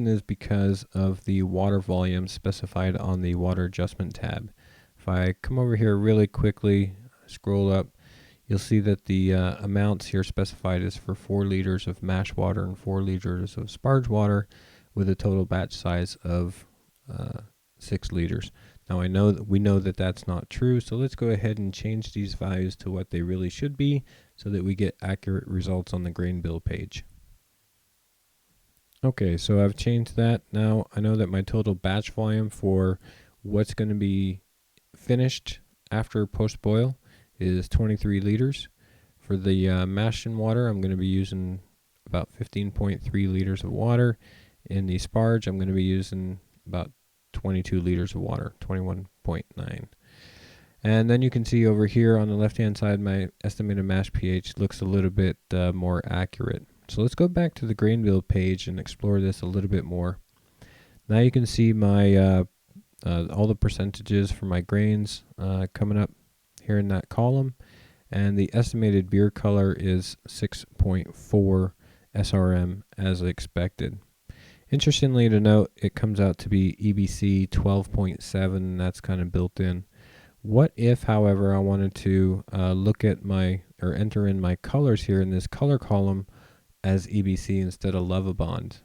Speaker 2: is because of the water volume specified on the water adjustment tab. If I come over here really quickly, scroll up, you'll see that the amounts here specified is for 4 liters of mash water and 4 liters of sparge water with a total batch size of 6 liters. Now we know that that's not true, so let's go ahead and change these values to what they really should be so that we get accurate results on the grain bill page. Okay, so I've changed that. Now I know that my total batch volume for what's going to be finished after post boil is 23 liters. For the mashed in water, I'm going to be using about 15.3 liters of water. In the sparge, I'm going to be using about 22 liters of water, 21.9. And then you can see over here on the left hand side, my estimated mash pH looks a little bit more accurate. So let's go back to the grain bill page and explore this a little bit more. Now you can see my all the percentages for my grains coming up here in that column, and the estimated beer color is 6.4 SRM as expected. Interestingly to note, it comes out to be EBC 12.7, and that's kind of built in. What if, however, I wanted to look at or enter in my colors here in this color column as EBC instead of Lovibond?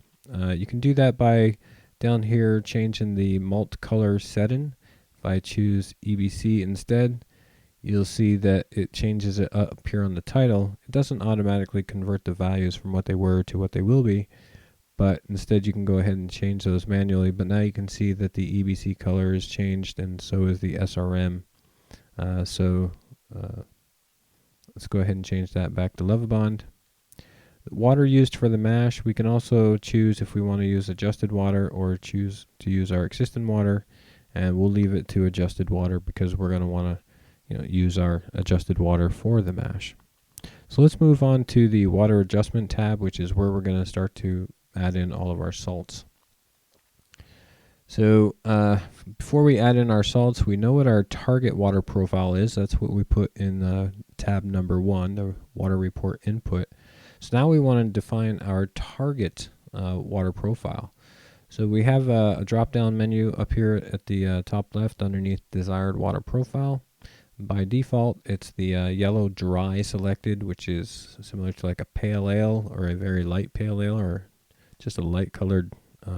Speaker 2: You can do that by down here changing the malt color setting. If I choose EBC instead, you'll see that it changes it up here on the title. It doesn't automatically convert the values from what they were to what they will be, but instead you can go ahead and change those manually. But now you can see that the EBC color is changed, and so is the SRM. Let's go ahead and change that back to Lovibond. The water used for the mash, we can also choose if we want to use adjusted water or choose to use our existing water, and we'll leave it to adjusted water because we're going to want to use our adjusted water for the mash. So let's move on to the water adjustment tab, which is where we're going to start to add in all of our salts. So before we add in our salts, we know what our target water profile is. That's what we put in tab number 1, the water report input. So now we want to define our target water profile. So we have a drop-down menu up here at the top left underneath desired water profile. By default, it's the yellow dry selected, which is similar to like a pale ale or a very light pale ale or just a light colored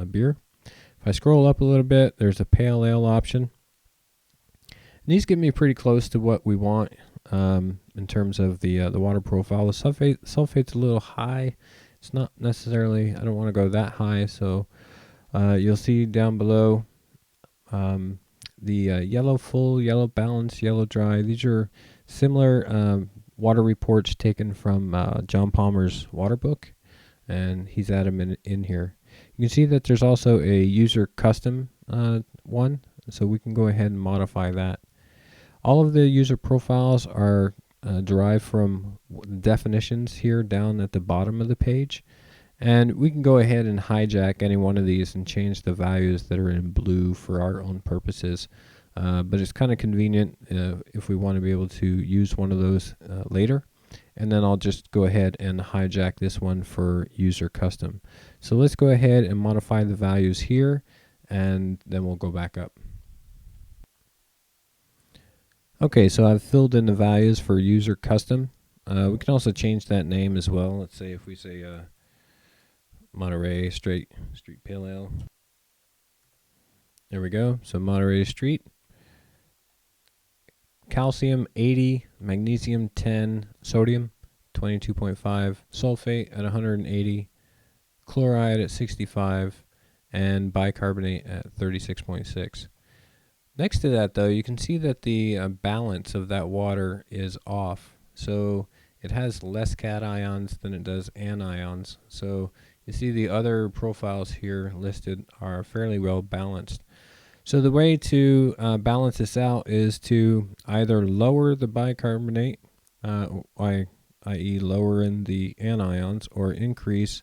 Speaker 2: beer. If I scroll up a little bit, there's a pale ale option. And these get me pretty close to what we want in terms of the water profile. The sulfate's a little high. It's not necessarily, I don't want to go that high, so you'll see down below the yellow full, yellow balanced, yellow dry. These are similar water reports taken from John Palmer's water book, and he's had them in here. You can see that there's also a user custom one, so we can go ahead and modify that. All of the user profiles are derived from definitions here down at the bottom of the page. And we can go ahead and hijack any one of these and change the values that are in blue for our own purposes. But it's kind of convenient if we want to be able to use one of those later. And then I'll just go ahead and hijack this one for user custom. So let's go ahead and modify the values here, and then we'll go back up. Okay, so I've filled in the values for user custom. We can also change that name as well. Let's say if we say Monterey Street Pale Ale. There we go. So Monterey Street. Calcium 80, magnesium 10, sodium 22.5, sulfate at 180, chloride at 65, and bicarbonate at 36.6. Next to that, though, you can see that the balance of that water is off. So it has less cations than it does anions. So you see the other profiles here listed are fairly well balanced. So the way to balance this out is to either lower the bicarbonate, i.e. lower in the anions, or increase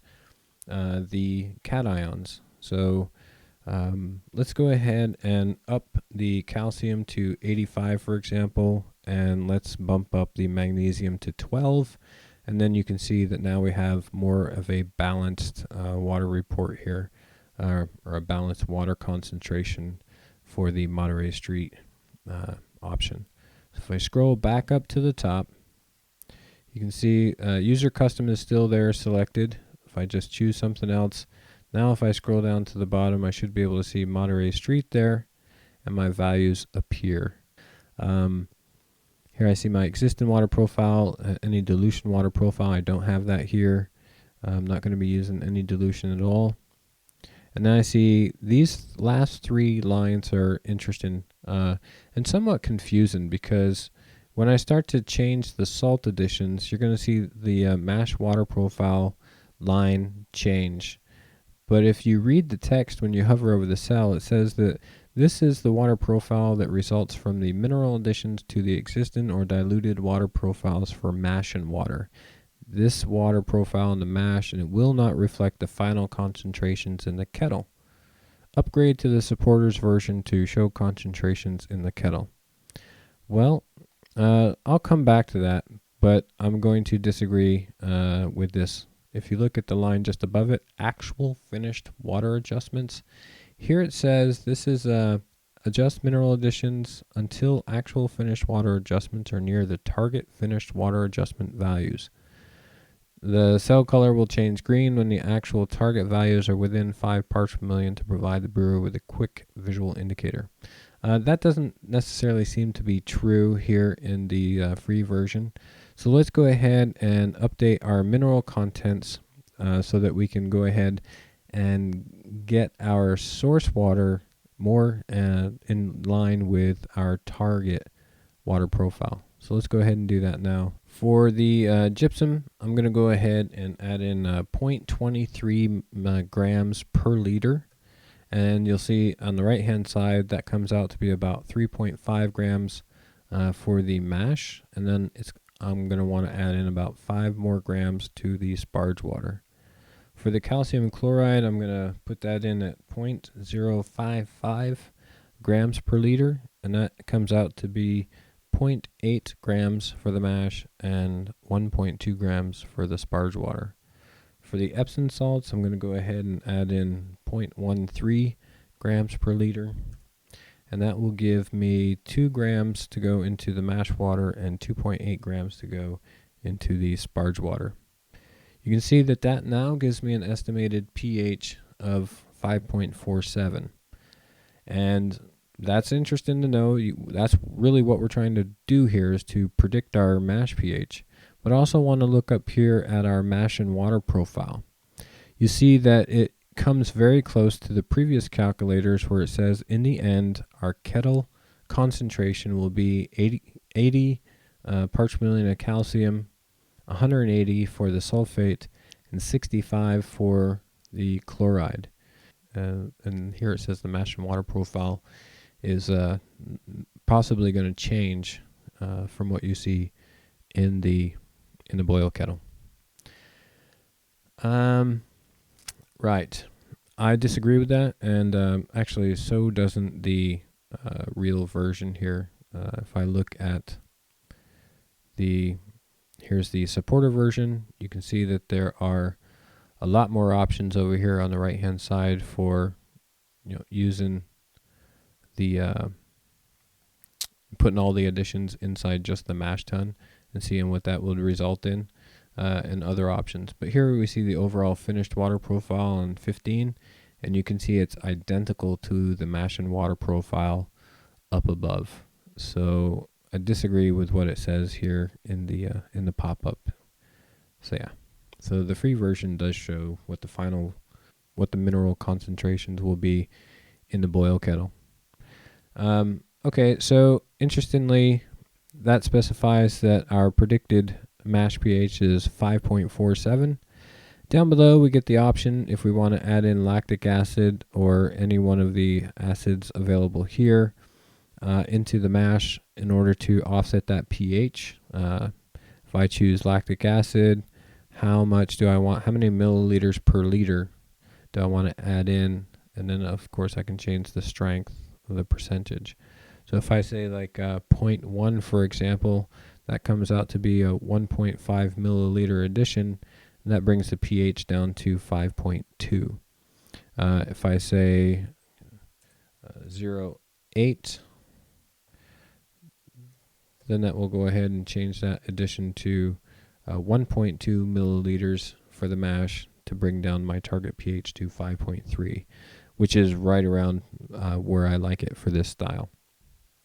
Speaker 2: the cations. So let's go ahead and up the calcium to 85, for example, and let's bump up the magnesium to 12. And then you can see that now we have more of a balanced water report here, or a balanced water concentration for the Monterey Street option. So if I scroll back up to the top, you can see user custom is still there selected. If I just choose something else, now if I scroll down to the bottom, I should be able to see Monterey Street there, and my values appear. Here I see my existing water profile, any dilution water profile. I don't have that here. I'm not going to be using any dilution at all. And then I see these last three lines are interesting and somewhat confusing, because when I start to change the salt additions, you're going to see the mash water profile line change. But if you read the text when you hover over the cell, it says that this is the water profile that results from the mineral additions to the existing or diluted water profiles for mash and water. this water profile in the mash, and it will not reflect the final concentrations in the kettle. Upgrade to the supporters version to show concentrations in the kettle. Well, I'll come back to that, but I'm going to disagree with this. If you look at the line just above it, actual finished water adjustments, here it says this is adjust mineral additions until actual finished water adjustments are near the target finished water adjustment values. The cell color will change green when the actual target values are within 5 parts per million to provide the brewer with a quick visual indicator. That doesn't necessarily seem to be true here in the free version. So let's go ahead and update our mineral contents so that we can go ahead and get our source water more in line with our target water profile. So let's go ahead and do that now. For the gypsum, I'm going to go ahead and add in 0.23 grams per liter. And you'll see on the right hand side that comes out to be about 3.5 grams for the mash. And then I'm going to want to add in about 5 more grams to the sparge water. For the calcium chloride, I'm going to put that in at 0.055 grams per liter. And that comes out to be 0.8 grams for the mash and 1.2 grams for the sparge water. For the Epsom salts, I'm going to go ahead and add in 0.13 grams per liter, and that will give me 2 grams to go into the mash water and 2.8 grams to go into the sparge water. You can see that now gives me an estimated pH of 5.47, and that's interesting to know. That's really what we're trying to do here, is to predict our mash pH. But I also want to look up here at our mash and water profile. You see that it comes very close to the previous calculators where it says in the end our kettle concentration will be 80 parts per million of calcium, 180 for the sulfate, and 65 for the chloride. And here it says the mash and water profile is possibly going to change from what you see in the boil kettle. Right. I disagree with that, and actually so doesn't the real version here. If I look at here's the supporter version, you can see that there are a lot more options over here on the right hand side for using the putting all the additions inside just the mash tun and seeing what that would result in, and other options. But here we see the overall finished water profile on 15, and you can see it's identical to the mash and water profile up above. So I disagree with what it says here in the pop-up. So yeah, so the free version does show what the mineral concentrations will be in the boil kettle. Okay, so interestingly, that specifies that our predicted mash pH is 5.47. Down below, we get the option if we want to add in lactic acid or any one of the acids available here into the mash in order to offset that pH. If I choose lactic acid, how much do I want? How many milliliters per liter do I want to add in? And then, of course, I can change the strength of the percentage. So if I say like 0.1, for example, that comes out to be a 1.5 milliliter addition, and that brings the pH down to 5.2. If I say 0.8, then that will go ahead and change that addition to 1.2 milliliters for the mash to bring down my target pH to 5.3, which is right around where I like it for this style.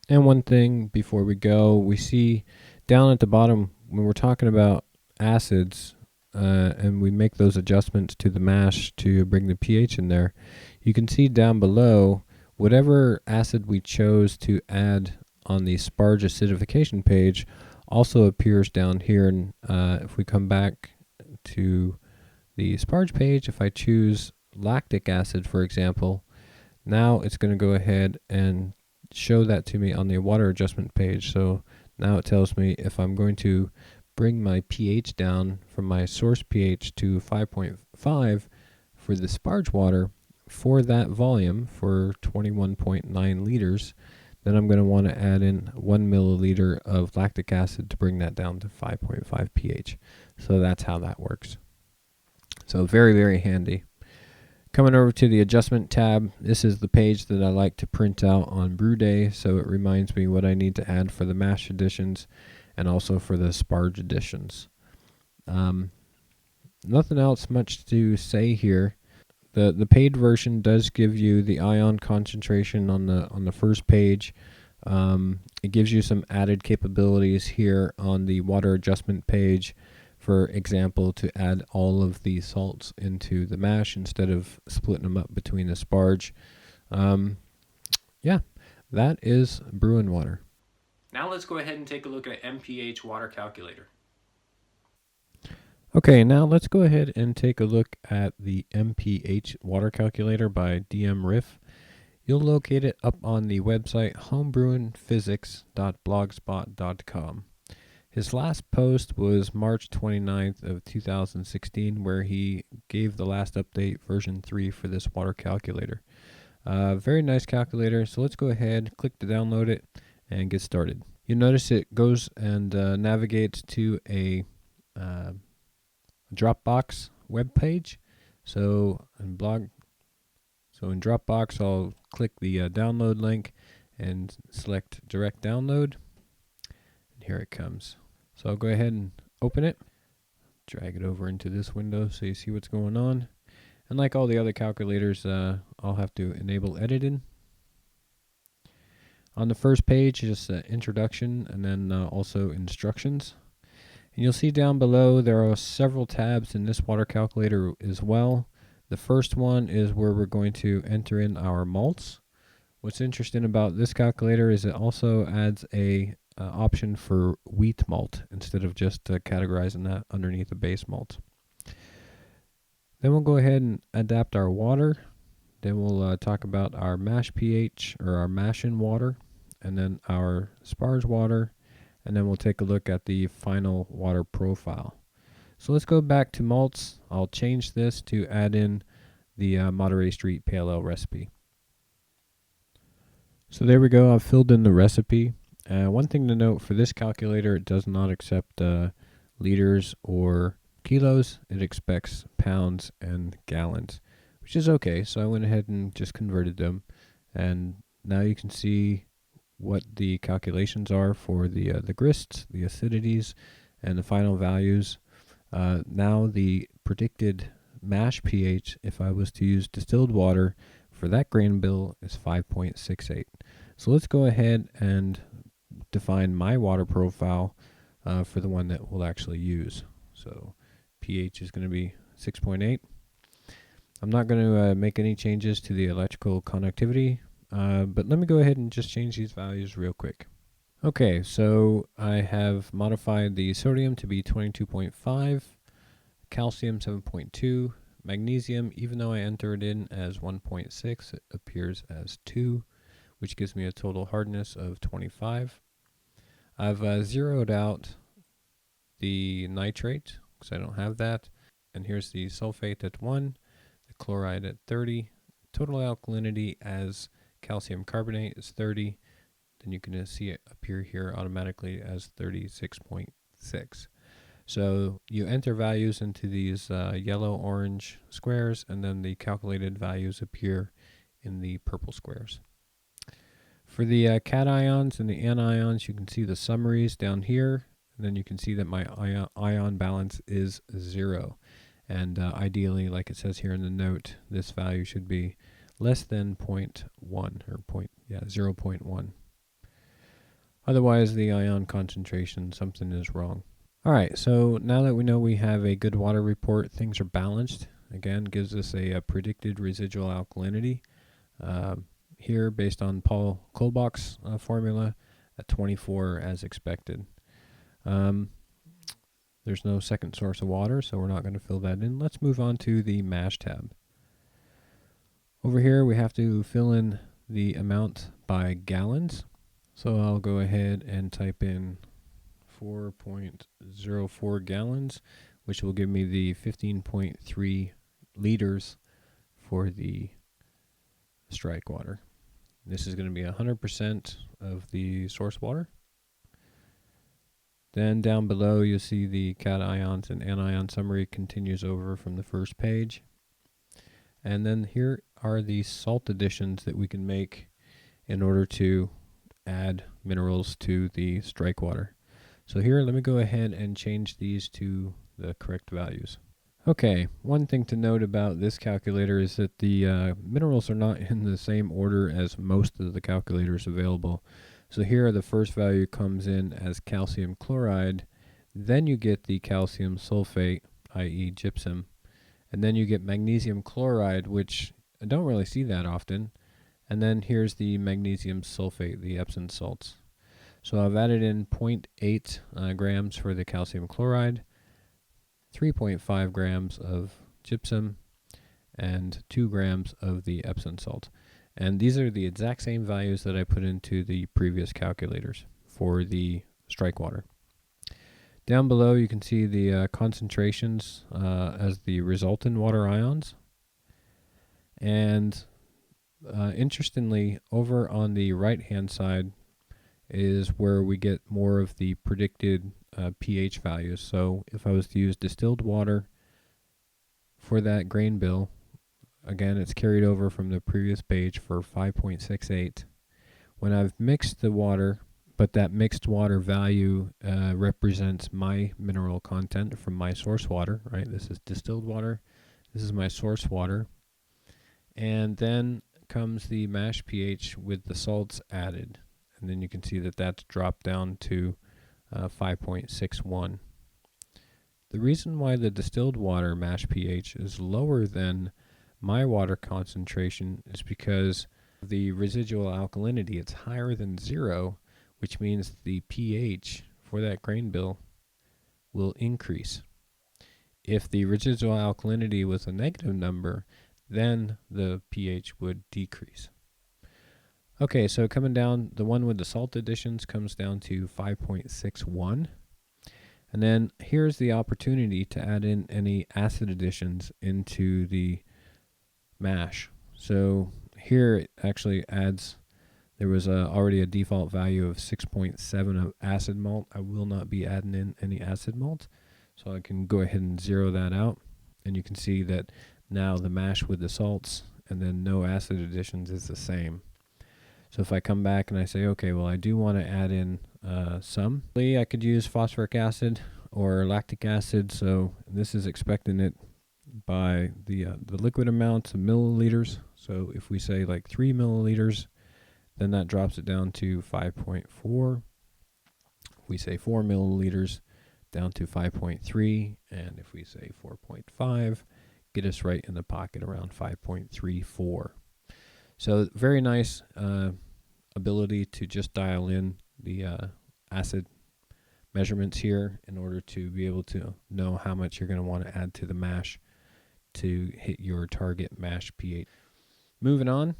Speaker 2: And one thing before we go, we see down at the bottom when we're talking about acids and we make those adjustments to the mash to bring the pH in there, you can see down below whatever acid we chose to add on the sparge acidification page also appears down here. And if we come back to the sparge page, if I choose lactic acid, for example, now it's going to go ahead and show that to me on the water adjustment page. So now it tells me if I'm going to bring my pH down from my source pH to 5.5 for the sparge water for that volume for 21.9 liters, then I'm going to want to add in 1 milliliter of lactic acid to bring that down to 5.5 pH. So that's how that works. So very, very handy. Coming over to the adjustment tab, this is the page that I like to print out on brew day, so it reminds me what I need to add for the mash additions and also for the sparge additions. Nothing else much to say here. The paid version does give you the ion concentration on the first page. It gives you some added capabilities here on the water adjustment page. For example, to add all of the salts into the mash instead of splitting them up between the sparge. Yeah, that is Brewing Water.
Speaker 1: Now let's go ahead and take a look at MpH Water Calculator.
Speaker 2: Okay, now let's go ahead and take a look at the MpH Water Calculator by DM Riff. You'll locate it up on the website homebrewingphysics.blogspot.com. His last post was March 29th of 2016, where he gave the last update, version 3, for this water calculator. Very nice calculator, so let's go ahead, click to download it, and get started. You'll notice it goes and navigates to a Dropbox web page. So in Dropbox, I'll click the download link and select direct download. And here it comes. So I'll go ahead and open it, drag it over into this window so you see what's going on. And like all the other calculators, I'll have to enable editing. On the first page, just introduction and then also instructions. And you'll see down below there are several tabs in this water calculator as well. The first one is where we're going to enter in our malts. What's interesting about this calculator is it also adds a option for wheat malt instead of just categorizing that underneath a base malt. Then we'll go ahead and adapt our water. Then we'll talk about our mash pH, or our mash-in water, and then our sparge water, and then we'll take a look at the final water profile. So let's go back to malts. I'll change this to add in the Monterey Street Pale Ale recipe. So there we go, I've filled in the recipe. One thing to note for this calculator, it does not accept liters or kilos. It expects pounds and gallons, which is okay. So I went ahead and just converted them. And now you can see what the calculations are for the grists, the acidities, and the final values. Now the predicted mash pH, if I was to use distilled water for that grain bill, is 5.68. So let's go ahead and define my water profile for the one that we'll actually use. So pH is going to be 6.8. I'm not going to make any changes to the electrical conductivity, but let me go ahead and just change these values real quick. Okay, so I have modified the sodium to be 22.5, calcium 7.2, magnesium, even though I entered it in as 1.6, it appears as 2, which gives me a total hardness of 25. I've zeroed out the nitrate because I don't have that, and here's the sulfate at 1, the chloride at 30, total alkalinity as calcium carbonate is 30, then you can see it appear here automatically as 36.6. So you enter values into these yellow-orange squares, and then the calculated values appear in the purple squares. For the cations and the anions, you can see the summaries down here, and then you can see that my ion balance is 0. And ideally, like it says here in the note, this value should be less than 0.1 or 0.1. Otherwise, the ion concentration, something is wrong. All right, so now that we know we have a good water report, things are balanced. Again, gives us a predicted residual alkalinity. Here, based on Paul Kolbach's formula, at 24 as expected. There's no second source of water, so we're not going to fill that in. Let's move on to the mash tab. Over here, we have to fill in the amount by gallons. So I'll go ahead and type in 4.04 gallons, which will give me the 15.3 liters for the strike water. This is going to be 100% of the source water. Then down below you'll see the cations and anion summary continues over from the first page. And then here are the salt additions that we can make in order to add minerals to the strike water. So here, let me go ahead and change these to the correct values. Okay, one thing to note about this calculator is that the minerals are not in the same order as most of the calculators available. So here the first value comes in as calcium chloride, then you get the calcium sulfate, i.e. gypsum, and then you get magnesium chloride, which I don't really see that often, and then here's the magnesium sulfate, the Epsom salts. So I've added in 0.8 grams for the calcium chloride, 3.5 grams of gypsum, and 2 grams of the Epsom salt. And these are the exact same values that I put into the previous calculators for the strike water. Down below you can see the concentrations as the resultant water ions. And interestingly, over on the right hand side is where we get more of the predicted pH values. So if I was to use distilled water for that grain bill, again, it's carried over from the previous page for 5.68. When I've mixed the water, but that mixed water value represents my mineral content from my source water, right? This is distilled water. This is my source water. And then comes the mash pH with the salts added. And then you can see that that's dropped down to 5.61. The reason why the distilled water mash pH is lower than my water concentration is because the residual alkalinity, it's higher than 0, which means the pH for that grain bill will increase. If the residual alkalinity was a negative number, then the pH would decrease. Okay, so coming down, the one with the salt additions comes down to 5.61. And then here's the opportunity to add in any acid additions into the mash. So here it actually adds, there was already a default value of 6.7 of acid malt. I will not be adding in any acid malt. So I can go ahead and zero that out. And you can see that now the mash with the salts and then no acid additions is the same. So if I come back and I say, okay, well, I do want to add in some. I could use phosphoric acid or lactic acid. So this is expecting it by the liquid amount of milliliters. So if we say like 3 milliliters, then that drops it down to 5.4. If we say 4 milliliters, down to 5.3. And if we say 4.5, get us right in the pocket around 5.34. So very nice ability to just dial in the acid measurements here in order to be able to know how much you're going to want to add to the mash to hit your target mash pH. Moving on,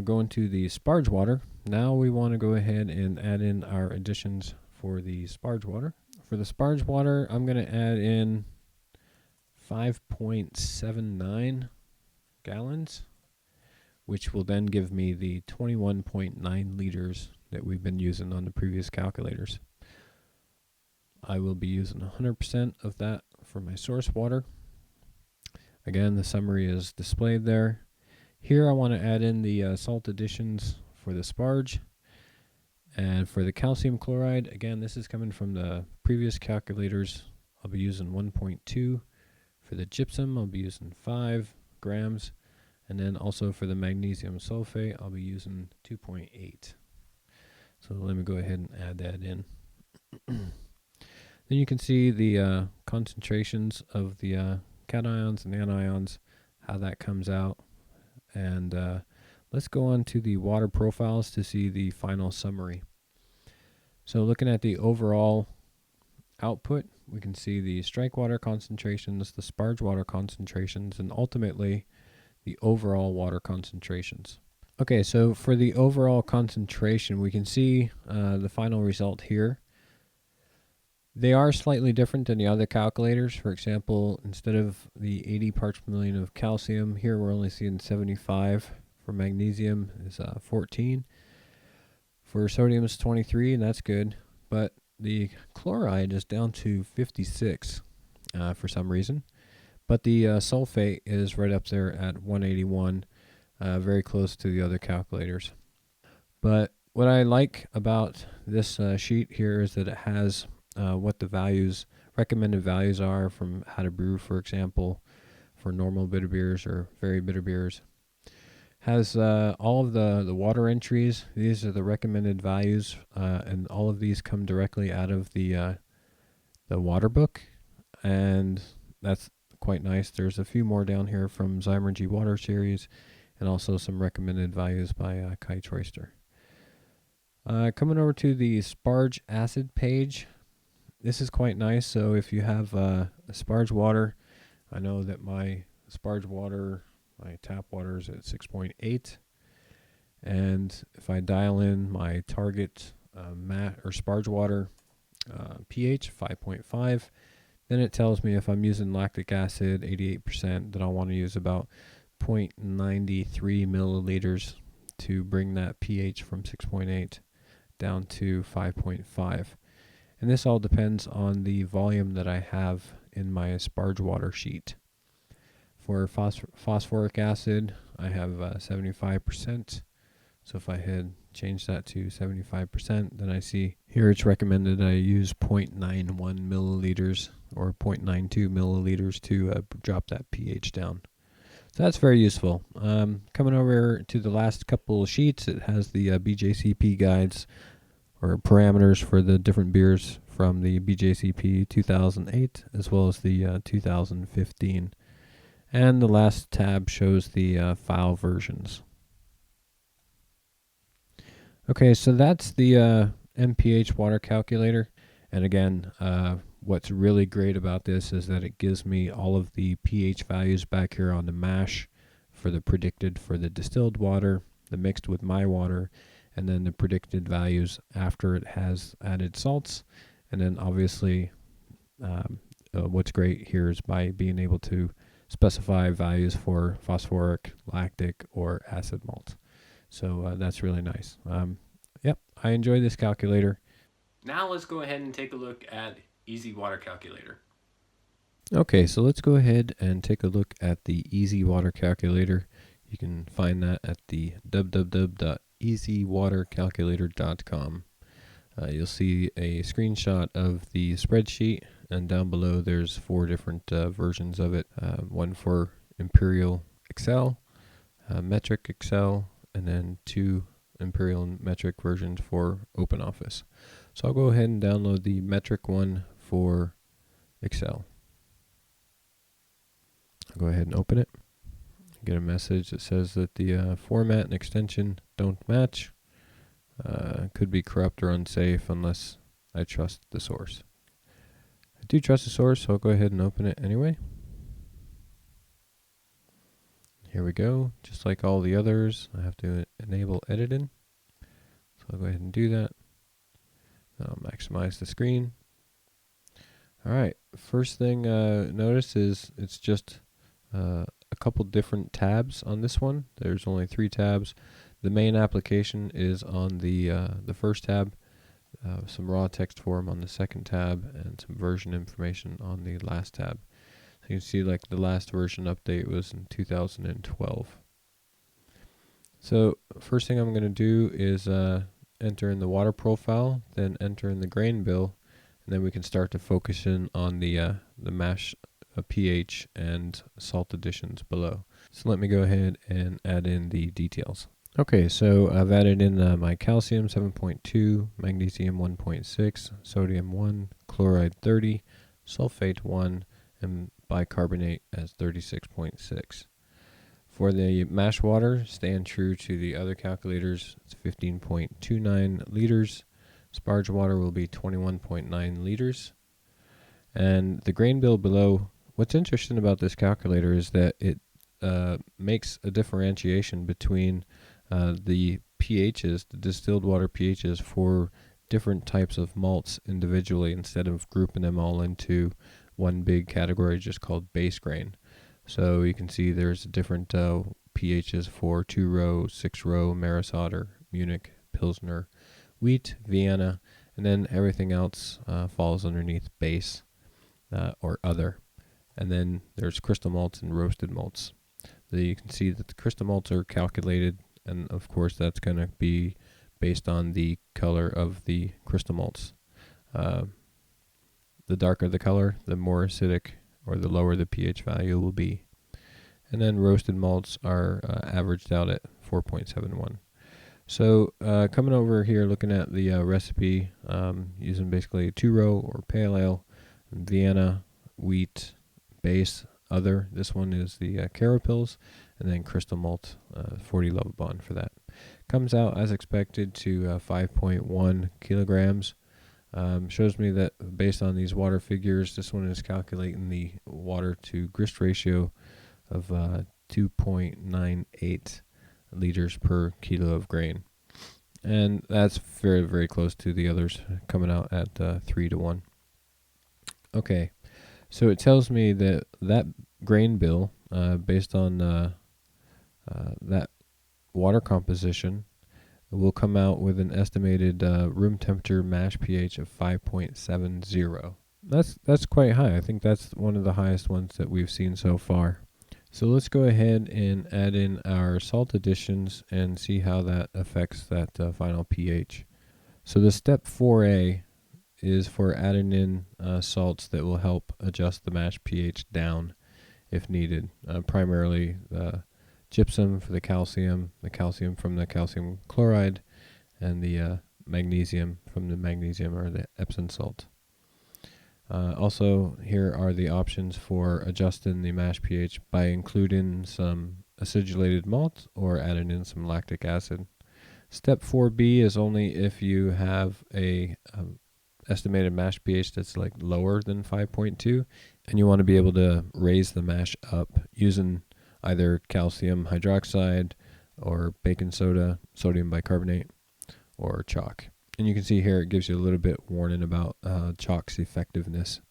Speaker 2: going to the sparge water. Now we want to go ahead and add in our additions for the sparge water. For the sparge water, I'm going to add in 5.79 gallons, which will then give me the 21.9 liters that we've been using on the previous calculators. I will be using 100% of that for my source water. Again, the summary is displayed there. Here I want to add in the salt additions for the sparge. And for the calcium chloride, again, this is coming from the previous calculators. I'll be using 1.2. For the gypsum, I'll be using 5 grams. And then also for the magnesium sulfate, I'll be using 2.8. So let me go ahead and add that in. Then you can see the concentrations of the cations and anions, how that comes out. And let's go on to the water profiles to see the final summary. So looking at the overall output, we can see the strike water concentrations, the sparge water concentrations, and ultimately the overall water concentrations. Okay, so for the overall concentration, we can see the final result here. They are slightly different than the other calculators. For example, instead of the 80 parts per million of calcium, here we're only seeing 75. For magnesium is 14. For sodium is 23, and that's good. But the chloride is down to 56 for some reason. But the sulfate is right up there at 181, very close to the other calculators. But what I like about this sheet here is that it has what the recommended values are from how to brew, for example, for normal bitter beers or very bitter beers. Has all of the water entries. These are the recommended values, and all of these come directly out of the water book, and that's quite nice. There's a few more down here from EZWater series, and also some recommended values by Kaiser. Coming over to the sparge acid page, this is quite nice. So if you have a sparge water, I know that my sparge water, my tap water is at 6.8, and if I dial in my target sparge water pH 5.5, then it tells me if I'm using lactic acid 88%, that I'll want to use about 0.93 milliliters to bring that pH from 6.8 down to 5.5. And this all depends on the volume that I have in my sparge water sheet. For phosphoric acid, I have 75%. So if I had changed that to 75%, then I see here it's recommended I use 0.91 milliliters or 0.92 milliliters to drop that pH down. So that's very useful. Coming over to the last couple of sheets, it has the BJCP guides or parameters for the different beers from the BJCP 2008 as well as the 2015. And the last tab shows the file versions. Okay, so that's the MpH Water Calculator. And again, what's really great about this is that it gives me all of the pH values back here on the mash for the predicted for the distilled water, the mixed with my water, and then the predicted values after it has added salts. And then obviously what's great here is by being able to specify values for phosphoric, lactic, or acid malt. So that's really nice. Yep, I enjoy this calculator.
Speaker 1: Now let's go ahead and take a look at EZWater Calculator.
Speaker 2: Okay, so let's go ahead and take a look at the EZWater Calculator. You can find that at the www.EZWaterCalculator.com. You'll see a screenshot of the spreadsheet, and down below there's 4 different versions of it. One for Imperial Excel, Metric Excel, and then 2 Imperial and Metric versions for OpenOffice. So I'll go ahead and download the Metric one for Excel. I'll go ahead and open it. Get a message that says that the format and extension don't match. Could be corrupt or unsafe unless I trust the source. I do trust the source, so I'll go ahead and open it anyway. Here we go. Just like all the others, I have to enable editing. So I'll go ahead and do that. I'll maximize the screen. Alright, first thing notice is it's just a couple different tabs on this one. There's only 3 tabs. The main application is on the first tab, some raw text form on the second tab, and some version information on the last tab. So you can see like the last version update was in 2012. So first thing I'm going to do is enter in the water profile, then enter in the grain bill, and then we can start to focus in on the mash pH and salt additions below. So let me go ahead and add in the details. Okay, so I've added in my calcium 7.2, magnesium 1.6, sodium 1, chloride 30, sulfate 1, and bicarbonate as 36.6. For the mash water, staying true to the other calculators, it's 15.29 liters. Sparge water will be 21.9 liters. And the grain bill below, what's interesting about this calculator is that it makes a differentiation between the pHs, the distilled water pHs for different types of malts individually instead of grouping them all into one big category just called base grain. So you can see there's different pHs for 2-row, 6-row, Maris Otter, Munich, Pilsner, wheat, Vienna, and then everything else falls underneath base or other. And then there's crystal malts and roasted malts. You can see that the crystal malts are calculated, and of course that's going to be based on the color of the crystal malts. The darker the color, the more acidic or the lower the pH value will be. And then roasted malts are averaged out at 4.71. So coming over here, looking at the recipe, using basically a 2-row or pale ale, Vienna, wheat, base, other. This one is the Carapils, and then crystal malt, 40 Lovibond for that. Comes out as expected to 5.1 kilograms. Shows me that based on these water figures, this one is calculating the water to grist ratio of 2.98 liters per kilo of grain. And that's very, very close to the others, coming out at 3-to-1. Okay, so it tells me that that grain bill, based on that water composition, will come out with an estimated room temperature mash pH of 5.70. That's quite high. I think that's one of the highest ones that we've seen so far. So let's go ahead and add in our salt additions and see how that affects that final pH. So the step 4A is for adding in salts that will help adjust the mash pH down if needed. Primarily gypsum for the calcium from the calcium chloride, and the magnesium from the magnesium or the Epsom salt. Also, here are the options for adjusting the mash pH by including some acidulated malt or adding in some lactic acid. Step 4B is only if you have a estimated mash pH that's like lower than 5.2, and you want to be able to raise the mash up using either calcium hydroxide or baking soda, sodium bicarbonate, or chalk. And you can see here it gives you a little bit warning about chalk's effectiveness.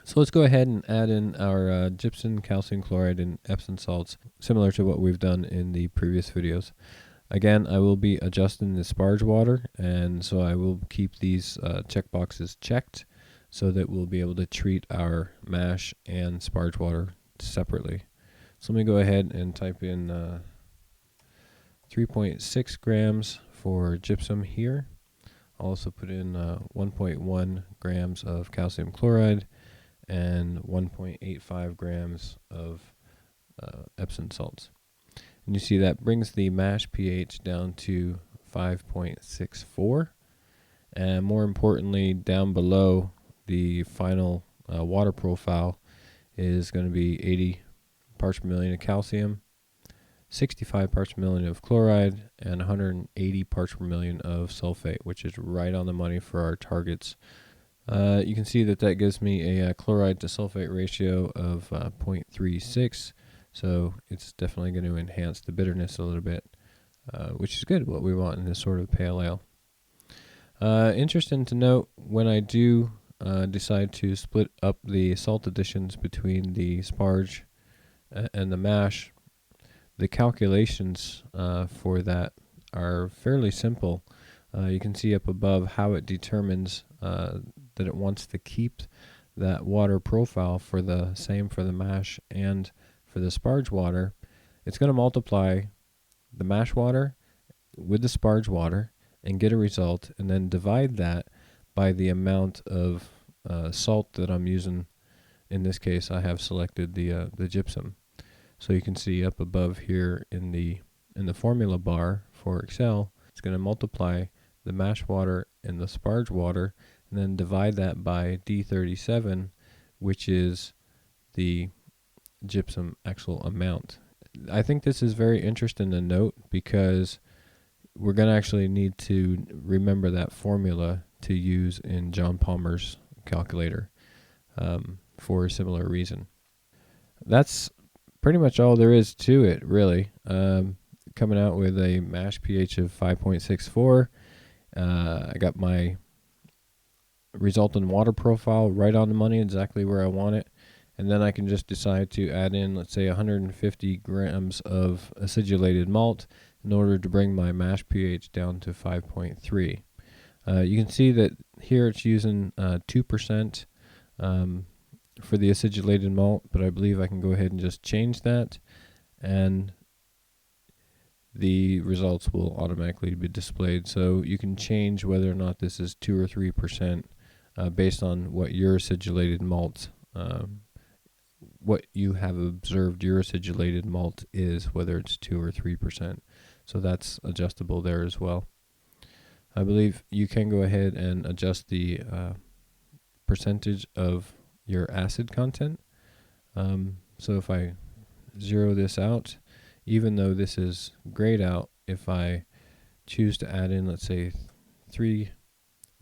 Speaker 2: So let's go ahead and add in our gypsum, calcium chloride, and Epsom salts, similar to what we've done in the previous videos. Again, I will be adjusting the sparge water, and so I will keep these check boxes checked so that we'll be able to treat our mash and sparge water separately. So let me go ahead and type in 3.6 grams for gypsum here. I'll also put in 1.1 grams of calcium chloride and 1.85 grams of Epsom salts. And you see that brings the mash pH down to 5.64. And more importantly, down below, the final water profile is going to be 80 parts per million of calcium, 65 parts per million of chloride, and 180 parts per million of sulfate, which is right on the money for our targets. You can see that gives me a chloride to sulfate ratio of 0.36, so it's definitely going to enhance the bitterness a little bit, which is good, what we want in this sort of pale ale. Interesting to note, when I do decide to split up the salt additions between the sparge and the mash, the calculations for that are fairly simple. You can see up above how it determines that it wants to keep that water profile for the same for the mash and for the sparge water. It's going to multiply the mash water with the sparge water and get a result, and then divide that by the amount of salt that I'm using. In this case, I have selected the gypsum. So you can see up above here in the formula bar for Excel, it's going to multiply the mash water and the sparge water, and then divide that by D37, which is the gypsum actual amount. I think this is very interesting to note because we're going to actually need to remember that formula to use in John Palmer's calculator for a similar reason. That's pretty much all there is to it, really. Coming out with a mash pH of 5.64. I got my resultant water profile right on the money, exactly where I want it. And then I can just decide to add in, let's say, 150 grams of acidulated malt in order to bring my mash pH down to 5.3. You can see that here it's using 2% for the acidulated malt, but I believe I can go ahead and just change that, and the results will automatically be displayed. So you can change whether or not this is 2 or 3% based on what your acidulated malt, what you have observed your acidulated malt is, whether it's 2 or 3%. So that's adjustable there as well. I believe you can go ahead and adjust the percentage of your acid content. So if I zero this out, even though this is grayed out, if I choose to add in, let's say, 3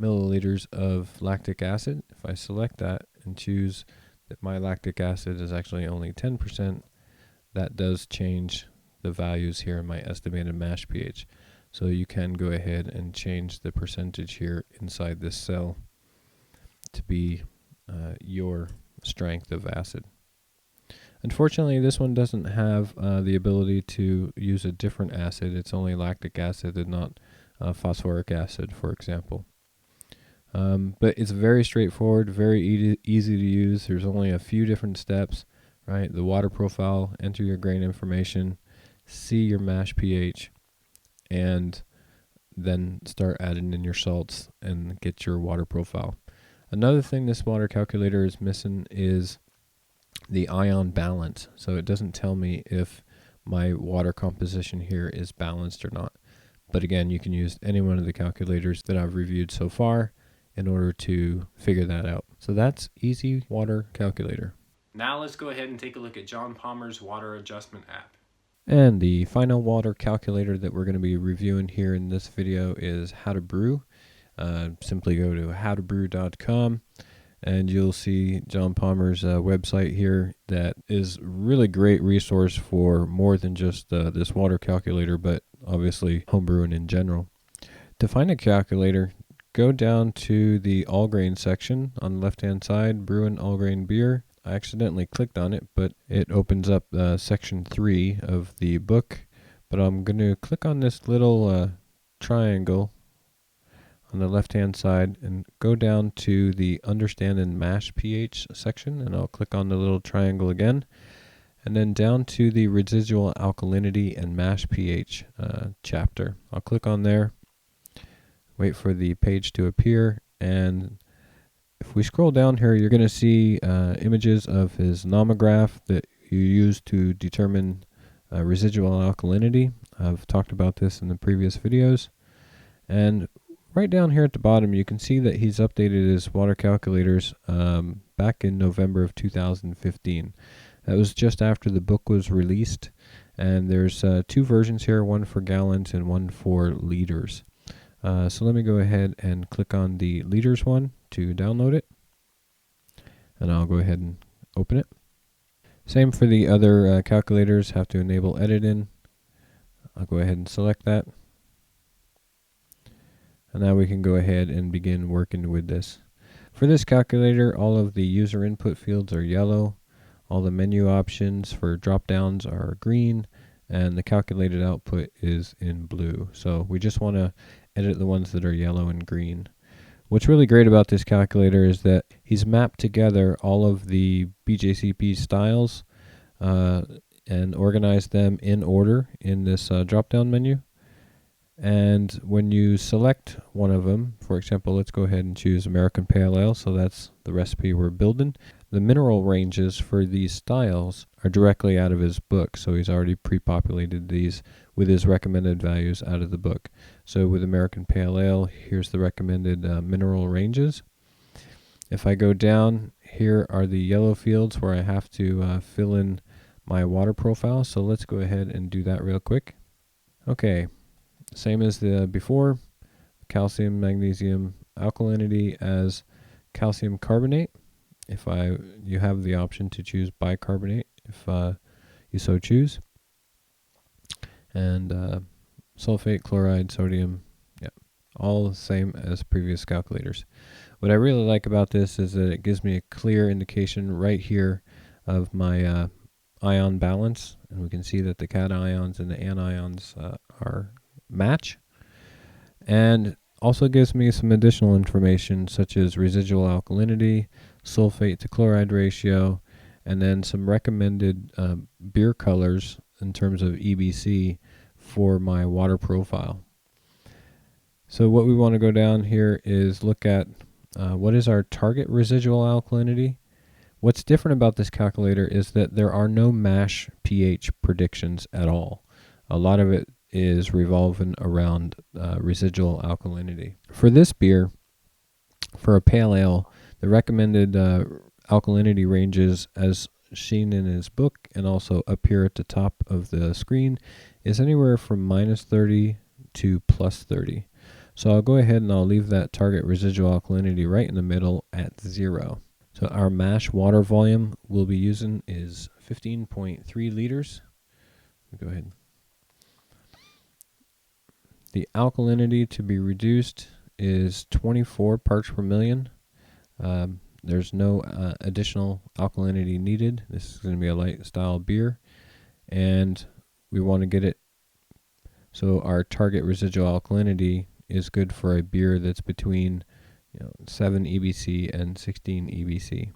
Speaker 2: milliliters of lactic acid, if I select that and choose that my lactic acid is actually only 10%, that does change the values here in my estimated mash pH. So you can go ahead and change the percentage here inside this cell to be your strength of acid. Unfortunately, this one doesn't have the ability to use a different acid. It's only lactic acid and not phosphoric acid, for example. But it's very straightforward, very easy to use. There's only a few different steps, right? The water profile, enter your grain information, see your mash pH, and then start adding in your salts and get your water profile. Another thing this water calculator is missing is the ion balance. So it doesn't tell me if my water composition here is balanced or not. But again, you can use any one of the calculators that I've reviewed so far in order to figure that out. So that's EZWater Calculator.
Speaker 1: Now let's go ahead and take a look at John Palmer's water adjustment app.
Speaker 2: And the final water calculator that we're going to be reviewing here in this video is How to Brew. Simply go to howtobrew.com and you'll see John Palmer's website here that is really great resource for more than just this water calculator, but obviously homebrewing in general. To find a calculator, go down to the all grain section on the left hand side, Bru'n all grain beer. I accidentally clicked on it, but it opens up section 3 of the book. But I'm going to click on this little triangle on the left hand side and go down to the understand and mash pH section, and I'll click on the little triangle again, and then down to the residual alkalinity and mash pH chapter. I'll click on there, wait for the page to appear, and if we scroll down here, you're going to see images of his nomograph that you use to determine residual alkalinity. I've talked about this in the previous videos. And right down here at the bottom, you can see that he's updated his water calculators back in November of 2015. That was just after the book was released. And there's 2 versions here, one for gallons and one for liters. So let me go ahead and click on the liters one to download it, and I'll go ahead and open it. Same for the other calculators, have to enable editing. I'll go ahead and select that, and now we can go ahead and begin working with this. For this calculator, all of the user input fields are yellow, all the menu options for drop downs are green, and the calculated output is in blue. So we just want to edit the ones that are yellow and green. What's really great about this calculator is that he's mapped together all of the BJCP styles and organized them in order in this drop-down menu. And when you select one of them, for example, let's go ahead and choose American Pale Ale, so that's the recipe we're building. The mineral ranges for these styles are directly out of his book, so he's already pre-populated these with his recommended values out of the book. So with American Pale Ale, here's the recommended mineral ranges. If I go down, here are the yellow fields where I have to fill in my water profile, so let's go ahead and do that real quick. Okay, same as the before, calcium, magnesium, alkalinity as calcium carbonate. If you have the option to choose bicarbonate if you so choose, and sulfate, chloride, sodium, yeah, all the same as previous calculators. What I really like about this is that it gives me a clear indication right here of my ion balance, and we can see that the cations and the anions are match, and also gives me some additional information such as residual alkalinity, sulfate to chloride ratio, and then some recommended beer colors in terms of EBC for my water profile. So what we want to go down here is look at what is our target residual alkalinity. What's different about this calculator is that there are no mash pH predictions at all. A lot of it is revolving around residual alkalinity. For this beer, for a pale ale, the recommended alkalinity ranges, as seen in his book and also up here at the top of the screen, is anywhere from -30 to +30. So I'll go ahead and I'll leave that target residual alkalinity right in the middle at 0. So our mash water volume we'll be using is 15.3 liters. Go ahead. The alkalinity to be reduced is 24 parts per million. There's no additional alkalinity needed. This is going to be a light style beer, and we want to get it so our target residual alkalinity is good for a beer that's between 7 EBC and 16 EBC.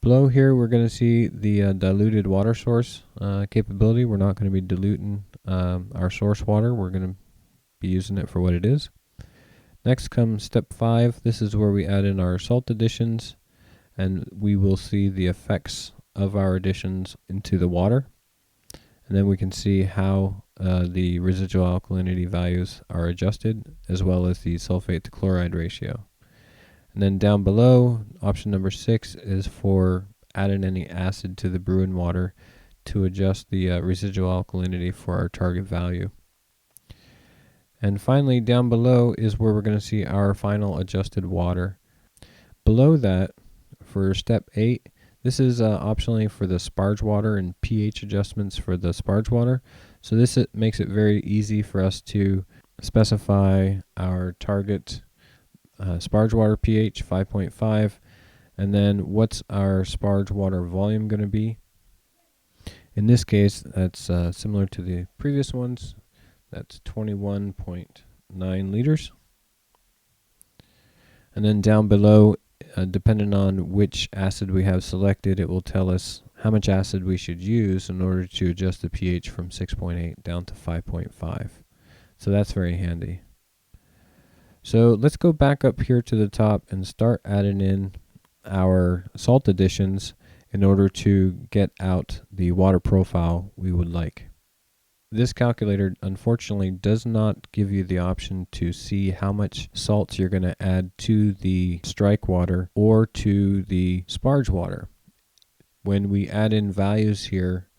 Speaker 2: Below here we're going to see the diluted water source capability. We're not going to be diluting our source water. We're going to be using it for what it is. Next comes step 5. This is where we add in our salt additions, and we will see the effects of our additions into the water. And then we can see how the residual alkalinity values are adjusted, as well as the sulfate to chloride ratio. And then down below, option number 6 is for adding any acid to the Bru'n water to adjust the residual alkalinity for our target value. And finally, down below is where we're going to see our final adjusted water. Below that, for step 8, this is optionally for the sparge water and pH adjustments for the sparge water. So this makes it very easy for us to specify our target sparge water pH 5.5, and then what's our sparge water volume going to be. In this case, that's similar to the previous ones. That's 21.9 liters. And then down below, depending on which acid we have selected, it will tell us how much acid we should use in order to adjust the pH from 6.8 down to 5.5. So that's very handy. So let's go back up here to the top and start adding in our salt additions in order to get out the water profile we would like. This calculator unfortunately does not give you the option to see how much salts you're going to add to the strike water or to the sparge water. When we add in values here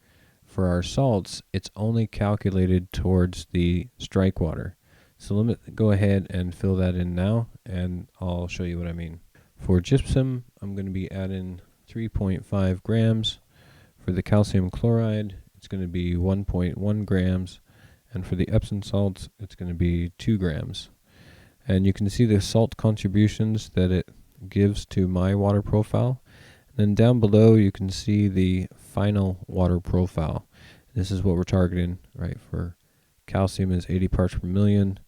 Speaker 2: for our salts, it's only calculated towards the strike water. So let me go ahead and fill that in now, and I'll show you what I mean. For gypsum, I'm going to be adding 3.5 grams. For the calcium chloride, it's going to be 1.1 grams, and for the Epsom salts, it's going to be 2 grams. And you can see the salt contributions that it gives to my water profile. And then down below, you can see the final water profile. This is what we're targeting, right? For calcium is 80 parts per million.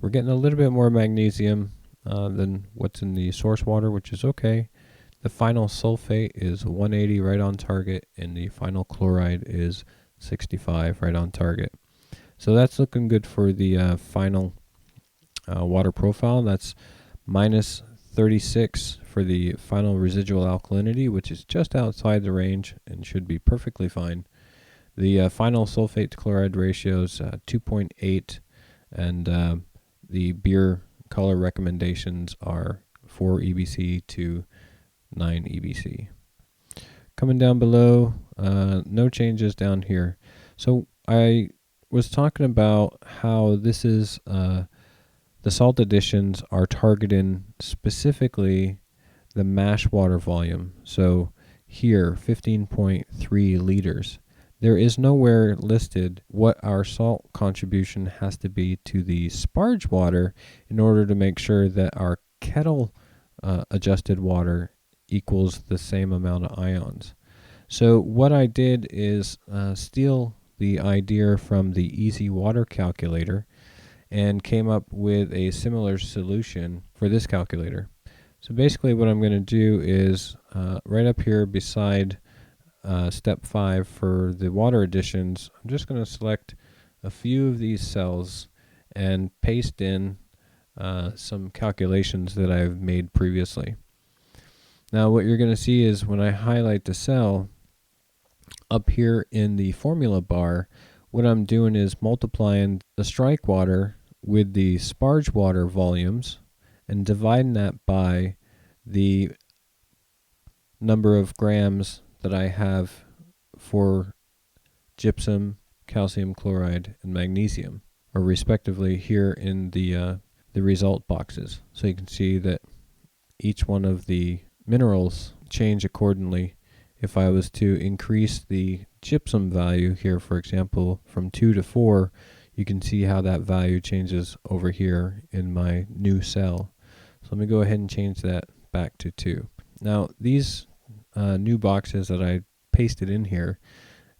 Speaker 2: We're getting a little bit more magnesium than what's in the source water, which is okay. The final sulfate is 180 right on target, and the final chloride is 65 right on target. So that's looking good for the final water profile. That's minus 36 for the final residual alkalinity, which is just outside the range and should be perfectly fine. The final sulfate to chloride ratio is 2.8, and the beer color recommendations are 4 EBC to 9 EBC. Coming down below, no changes down here. So I was talking about how this is the salt additions are targeting specifically the mash water volume. So here, 15.3 liters. there is nowhere listed what our salt contribution has to be to the sparge water in order to make sure that our kettle adjusted water equals the same amount of ions. So what I did is steal the idea from the EZWater calculator and came up with a similar solution for this calculator. So basically what I'm going to do is right up here beside step 5 for the water additions, I'm just going to select a few of these cells and paste in some calculations that I've made previously. Now what you're going to see is when I highlight the cell up here in the formula bar, what I'm doing is multiplying the strike water with the sparge water volumes and dividing that by the number of grams that I have for gypsum, calcium chloride, and magnesium, or respectively here in the result boxes. So you can see that each one of the minerals change accordingly. If I was to increase the gypsum value here, for example, from 2 to 4, you can see how that value changes over here in my new cell. So let me go ahead and change that back to 2. Now these new boxes that I pasted in here,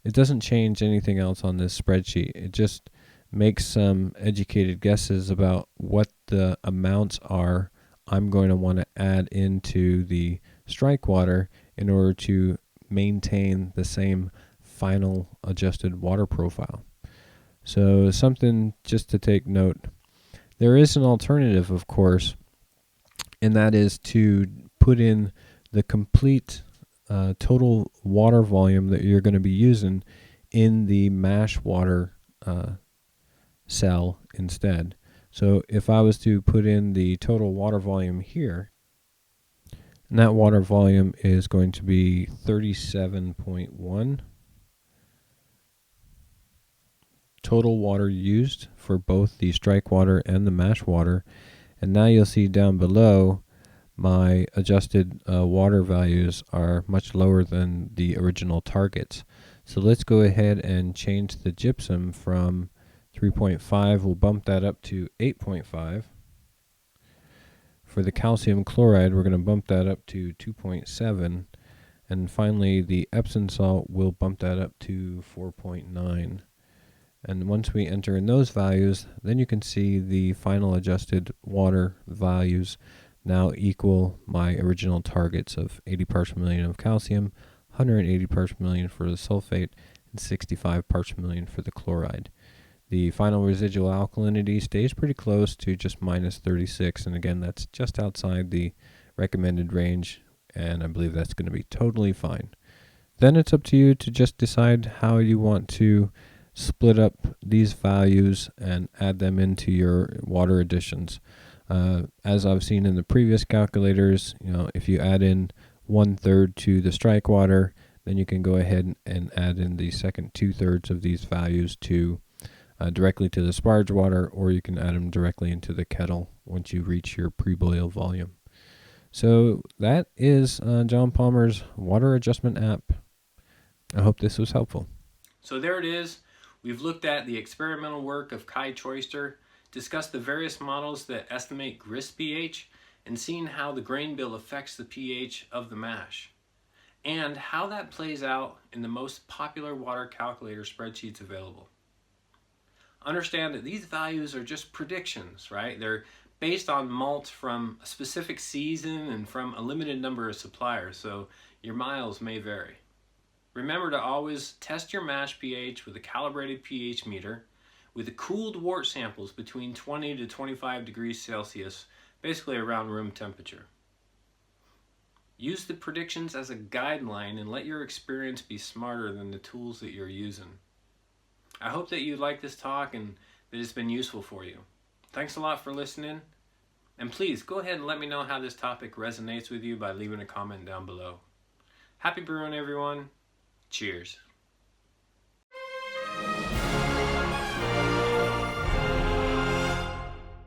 Speaker 2: it doesn't change anything else on this spreadsheet. It just makes some educated guesses about what the amounts are I'm going to want to add into the strike water in order to maintain the same final adjusted water profile. So something just to take note. There is an alternative, of course, and that is to put in the complete total water volume that you're going to be using in the MpH Water cell instead. So if I was to put in the total water volume here, and that water volume is going to be 37.1 total water used for both the strike water and the MpH water. And now you'll see down below my adjusted water values are much lower than the original targets. So let's go ahead and change the gypsum from 3.5. We'll bump that up to 8.5. For the calcium chloride, we're going to bump that up to 2.7. And finally, the Epsom salt, we'll bump that up to 4.9. And once we enter in those values, then you can see the final adjusted water values now equal my original targets of 80 parts per million of calcium, 180 parts per million for the sulfate, and 65 parts per million for the chloride. The final residual alkalinity stays pretty close to just minus 36, and again, that's just outside the recommended range, and I believe that's going to be totally fine. Then it's up to you to just decide how you want to split up these values and add them into your water additions. As I've seen in the previous calculators, if you add in 1/3 to the strike water, then you can go ahead and add in the second 2/3 of these values to directly to the sparge water, or you can add them directly into the kettle once you reach your pre-boil volume. So that is John Palmer's water adjustment app. I hope this was helpful.
Speaker 1: So there it is. We've looked at the experimental work of Kaiser, discussed the various models that estimate grist pH, and seen how the grain bill affects the pH of the mash, and how that plays out in the most popular water calculator spreadsheets available. Understand that these values are just predictions, right? They're based on malt from a specific season and from a limited number of suppliers, so your miles may vary. Remember to always test your mash pH with a calibrated pH meter with the cooled wort samples between 20 to 25 degrees Celsius, basically around room temperature. Use the predictions as a guideline and let your experience be smarter than the tools that you're using. I hope that you like this talk and that it's been useful for you. Thanks a lot for listening, and please go ahead and let me know how this topic resonates with you by leaving a comment down below. Happy brewing, everyone. Cheers.